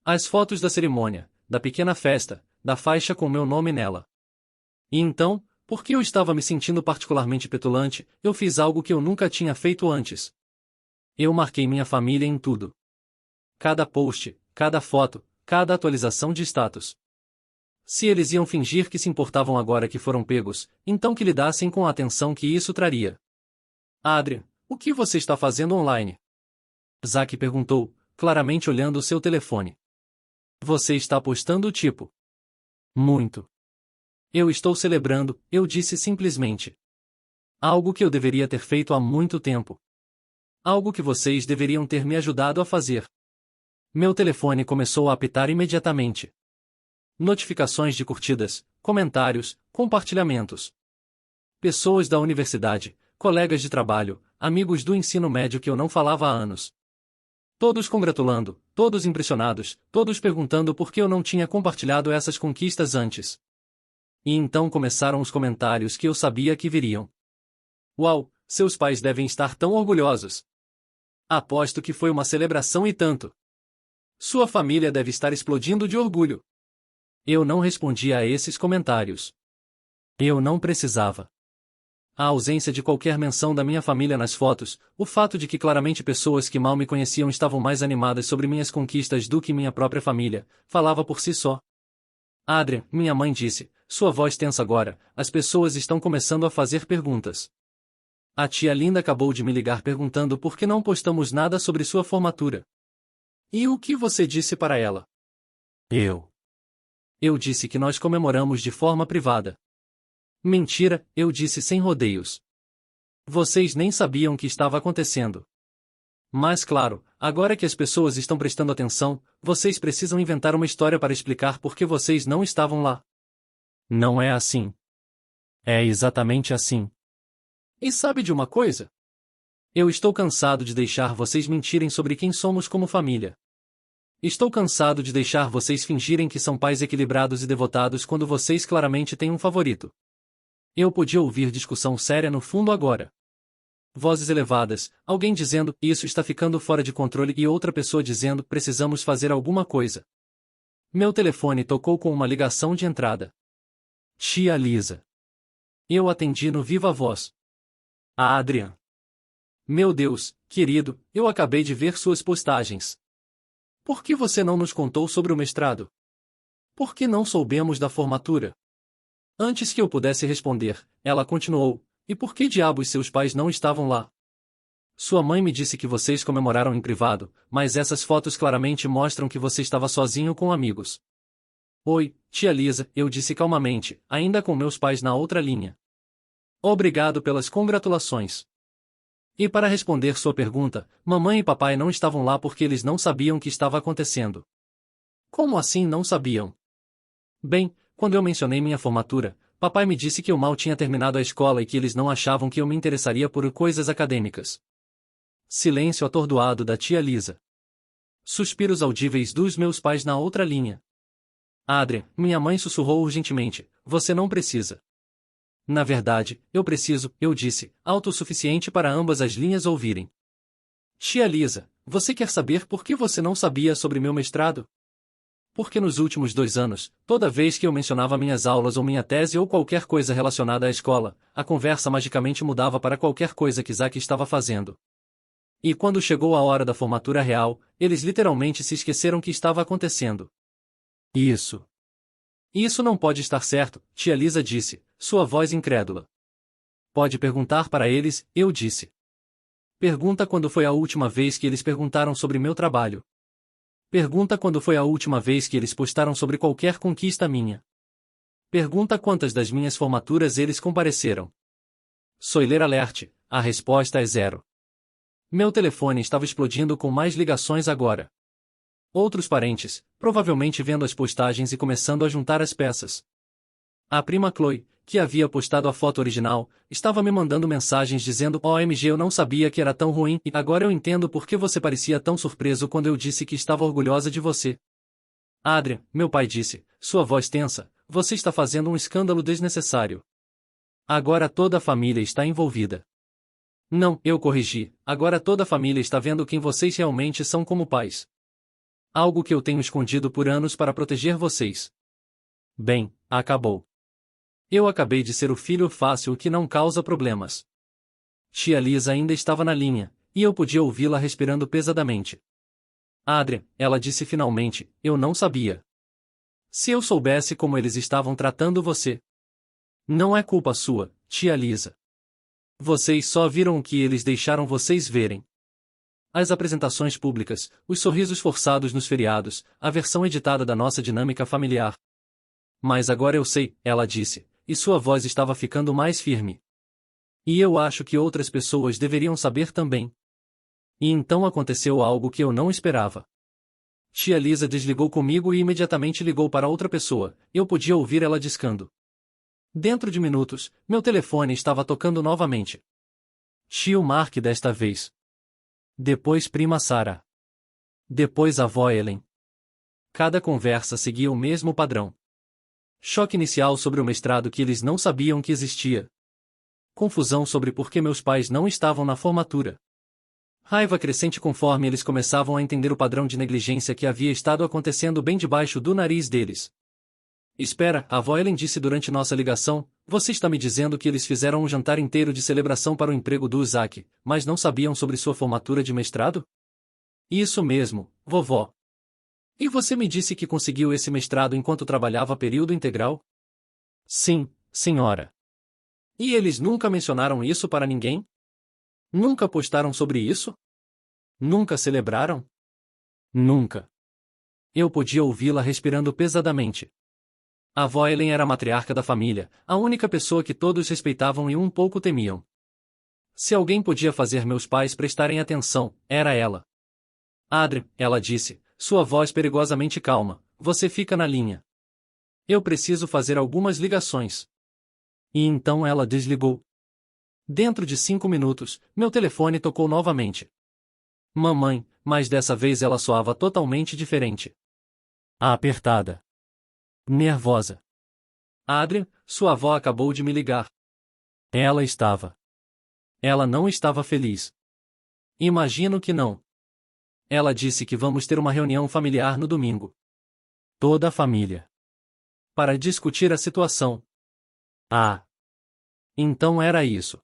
As fotos da cerimônia, da pequena festa, da faixa com meu nome nela. E então, porque eu estava me sentindo particularmente petulante, eu fiz algo que eu nunca tinha feito antes. Eu marquei minha família em tudo. Cada post, cada foto, cada atualização de status. Se eles iam fingir que se importavam agora que foram pegos, então que lidassem com a atenção que isso traria. Adrian, o que você está fazendo online? Zack perguntou, claramente olhando o seu telefone. Você está postando o tipo. Muito. Eu estou celebrando, eu disse simplesmente. Algo que eu deveria ter feito há muito tempo. Algo que vocês deveriam ter me ajudado a fazer. Meu telefone começou a apitar imediatamente. Notificações de curtidas, comentários, compartilhamentos. Pessoas da universidade, colegas de trabalho, amigos do ensino médio que eu não falava há anos. Todos congratulando, todos impressionados, todos perguntando por que eu não tinha compartilhado essas conquistas antes. E então começaram os comentários que eu sabia que viriam. Uau, seus pais devem estar tão orgulhosos. Aposto que foi uma celebração e tanto. Sua família deve estar explodindo de orgulho. Eu não respondi a esses comentários. Eu não precisava. A ausência de qualquer menção da minha família nas fotos, o fato de que claramente pessoas que mal me conheciam estavam mais animadas sobre minhas conquistas do que minha própria família, falava por si só. Adrian, minha mãe disse, sua voz tensa agora, as pessoas estão começando a fazer perguntas. A tia Linda acabou de me ligar perguntando por que não postamos nada sobre sua formatura. E o que você disse para ela? Eu disse que nós comemoramos de forma privada. Mentira, eu disse sem rodeios. Vocês nem sabiam o que estava acontecendo. Mas claro, agora que as pessoas estão prestando atenção, vocês precisam inventar uma história para explicar por que vocês não estavam lá. Não é assim. É exatamente assim. E sabe de uma coisa? Eu estou cansado de deixar vocês mentirem sobre quem somos como família. Estou cansado de deixar vocês fingirem que são pais equilibrados e devotados quando vocês claramente têm um favorito. Eu podia ouvir discussão séria no fundo agora. Vozes elevadas, alguém dizendo, isso está ficando fora de controle e outra pessoa dizendo, precisamos fazer alguma coisa. Meu telefone tocou com uma ligação de entrada. Tia Lisa. Eu atendi no viva voz. Adrian. Meu Deus, querido, eu acabei de ver suas postagens. Por que você não nos contou sobre o mestrado? Por que não soubemos da formatura? Antes que eu pudesse responder, ela continuou, e por que diabos seus pais não estavam lá? Sua mãe me disse que vocês comemoraram em privado, mas essas fotos claramente mostram que você estava sozinho com amigos. Oi, tia Lisa, eu disse calmamente, ainda com meus pais na outra linha. Obrigado pelas congratulações. E para responder sua pergunta, mamãe e papai não estavam lá porque eles não sabiam o que estava acontecendo. Como assim não sabiam? Bem, quando eu mencionei minha formatura, papai me disse que eu mal tinha terminado a escola e que eles não achavam que eu me interessaria por coisas acadêmicas. Silêncio atordoado da tia Lisa. Suspiros audíveis dos meus pais na outra linha. Adrian, minha mãe sussurrou urgentemente, você não precisa. Na verdade, eu preciso, eu disse, alto o suficiente para ambas as linhas ouvirem. Tia Lisa, você quer saber por que você não sabia sobre meu mestrado? Porque nos últimos 2 anos, toda vez que eu mencionava minhas aulas ou minha tese ou qualquer coisa relacionada à escola, a conversa magicamente mudava para qualquer coisa que Zack estava fazendo. E quando chegou a hora da formatura real, eles literalmente se esqueceram que estava acontecendo. Isso não pode estar certo, tia Lisa disse, sua voz incrédula. Pode perguntar para eles, eu disse. Pergunta quando foi a última vez que eles perguntaram sobre meu trabalho. Pergunta quando foi a última vez que eles postaram sobre qualquer conquista minha. Pergunta quantas das minhas formaturas eles compareceram. Spoiler alert, a resposta é 0. Meu telefone estava explodindo com mais ligações agora. Outros parentes, provavelmente vendo as postagens e começando a juntar as peças. A prima Chloe, que havia postado a foto original, estava me mandando mensagens dizendo: OMG, eu não sabia que era tão ruim e agora eu entendo por que você parecia tão surpreso quando eu disse que estava orgulhosa de você. Adrian, meu pai disse, sua voz tensa, você está fazendo um escândalo desnecessário. Agora toda a família está envolvida. Não, eu corrigi, agora toda a família está vendo quem vocês realmente são como pais. Algo que eu tenho escondido por anos para proteger vocês. Bem, acabou. Eu acabei de ser o filho fácil que não causa problemas. Tia Lisa ainda estava na linha, e eu podia ouvi-la respirando pesadamente. Adrian, ela disse finalmente, eu não sabia. Se eu soubesse como eles estavam tratando você. Não é culpa sua, tia Lisa. Vocês só viram o que eles deixaram vocês verem. As apresentações públicas, os sorrisos forçados nos feriados, a versão editada da nossa dinâmica familiar. Mas agora eu sei, ela disse, e sua voz estava ficando mais firme. E eu acho que outras pessoas deveriam saber também. E então aconteceu algo que eu não esperava. Tia Lisa desligou comigo e imediatamente ligou para outra pessoa, eu podia ouvir ela discando. Dentro de minutos, meu telefone estava tocando novamente. Tio Mark desta vez. Depois prima Sarah. Depois avó Ellen. Cada conversa seguia o mesmo padrão. Choque inicial sobre o mestrado que eles não sabiam que existia. Confusão sobre por que meus pais não estavam na formatura. Raiva crescente conforme eles começavam a entender o padrão de negligência que havia estado acontecendo bem debaixo do nariz deles. Espera, a avó Ellen disse durante nossa ligação, você está me dizendo que eles fizeram um jantar inteiro de celebração para o emprego do Isaac, mas não sabiam sobre sua formatura de mestrado? Isso mesmo, vovó. E você me disse que conseguiu esse mestrado enquanto trabalhava período integral? Sim, senhora. E eles nunca mencionaram isso para ninguém? Nunca postaram sobre isso? Nunca celebraram? Nunca. Eu podia ouvi-la respirando pesadamente. A avó Ellen era a matriarca da família, a única pessoa que todos respeitavam e um pouco temiam. Se alguém podia fazer meus pais prestarem atenção, era ela. Adrian, ela disse, sua voz perigosamente calma, você fica na linha. Eu preciso fazer algumas ligações. E então ela desligou. Dentro de 5 minutos, meu telefone tocou novamente. Mamãe, mas dessa vez ela soava totalmente diferente. Apertada. Nervosa. Adrian, sua avó acabou de me ligar. Ela estava. Ela não estava feliz. Imagino que não. Ela disse que vamos ter uma reunião familiar no domingo. Toda a família. Para discutir a situação. Ah. Então era isso.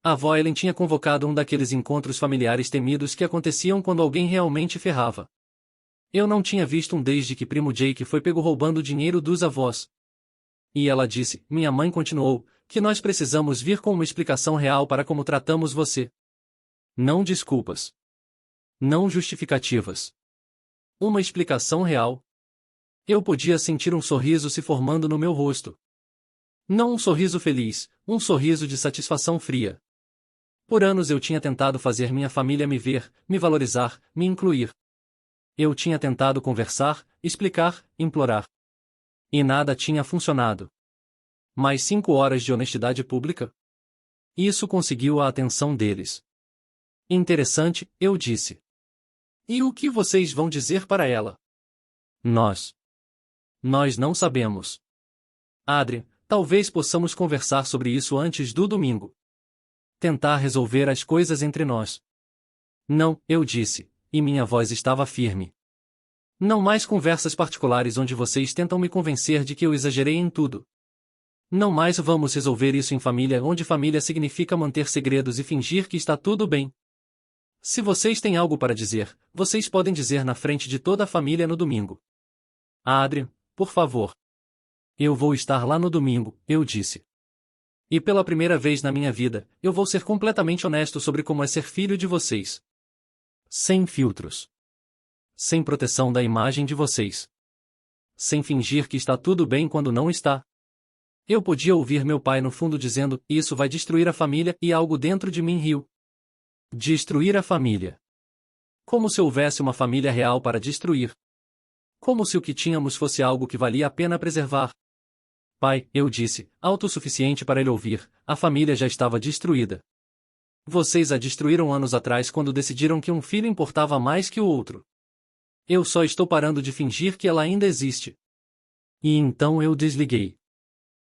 A avó Ellen tinha convocado um daqueles encontros familiares temidos que aconteciam quando alguém realmente ferrava. Eu não tinha visto um desde que primo Jake foi pego roubando o dinheiro dos avós. E ela disse, minha mãe continuou, que nós precisamos vir com uma explicação real para como tratamos você. Não desculpas. Não justificativas. Uma explicação real. Eu podia sentir um sorriso se formando no meu rosto. Não um sorriso feliz, um sorriso de satisfação fria. Por anos eu tinha tentado fazer minha família me ver, me valorizar, me incluir. Eu tinha tentado conversar, explicar, implorar. E nada tinha funcionado. Mais 5 horas de honestidade pública? Isso conseguiu a atenção deles. Interessante, eu disse. E o que vocês vão dizer para ela? Nós não sabemos. Adrian, talvez possamos conversar sobre isso antes do domingo. Tentar resolver as coisas entre nós. Não, eu disse, e minha voz estava firme. Não mais conversas particulares onde vocês tentam me convencer de que eu exagerei em tudo. Não mais vamos resolver isso em família onde família significa manter segredos e fingir que está tudo bem. Se vocês têm algo para dizer, vocês podem dizer na frente de toda a família no domingo. Adrian, por favor. Eu vou estar lá no domingo, eu disse. E pela primeira vez na minha vida, eu vou ser completamente honesto sobre como é ser filho de vocês. Sem filtros. Sem proteção da imagem de vocês. Sem fingir que está tudo bem quando não está. Eu podia ouvir meu pai no fundo dizendo, isso vai destruir a família, e algo dentro de mim riu. Destruir a família. Como se houvesse uma família real para destruir. Como se o que tínhamos fosse algo que valia a pena preservar. Pai, eu disse, alto o suficiente para ele ouvir, a família já estava destruída. Vocês a destruíram anos atrás quando decidiram que um filho importava mais que o outro. Eu só estou parando de fingir que ela ainda existe. E então eu desliguei.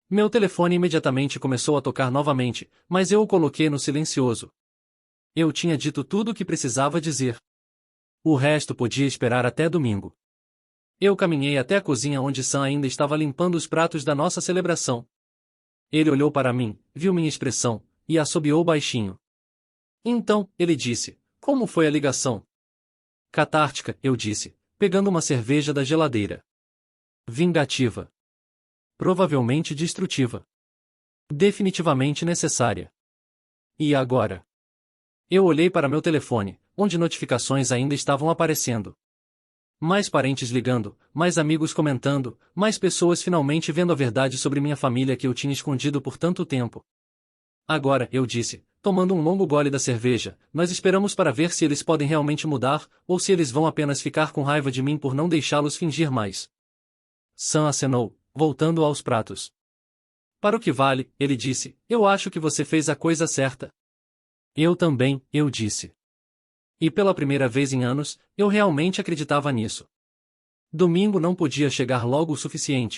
Meu telefone imediatamente começou a tocar novamente, mas eu o coloquei no silencioso. Eu tinha dito tudo o que precisava dizer. O resto podia esperar até domingo. Eu caminhei até a cozinha onde Sam ainda estava limpando os pratos da nossa celebração. Ele olhou para mim, viu minha expressão, e assobiou baixinho. Então, ele disse, como foi a ligação? Catártica, eu disse, pegando uma cerveja da geladeira. Vingativa. Provavelmente destrutiva. Definitivamente necessária. E agora? Eu olhei para meu telefone, onde notificações ainda estavam aparecendo. Mais parentes ligando, mais amigos comentando, mais pessoas finalmente vendo a verdade sobre minha família que eu tinha escondido por tanto tempo. Agora, eu disse, tomando um longo gole da cerveja, nós esperamos para ver se eles podem realmente mudar, ou se eles vão apenas ficar com raiva de mim por não deixá-los fingir mais. Sam acenou, voltando aos pratos. Para o que vale, ele disse, eu acho que você fez a coisa certa. Eu também, eu disse. E pela primeira vez em anos, eu realmente acreditava nisso. Domingo não podia chegar logo o suficiente.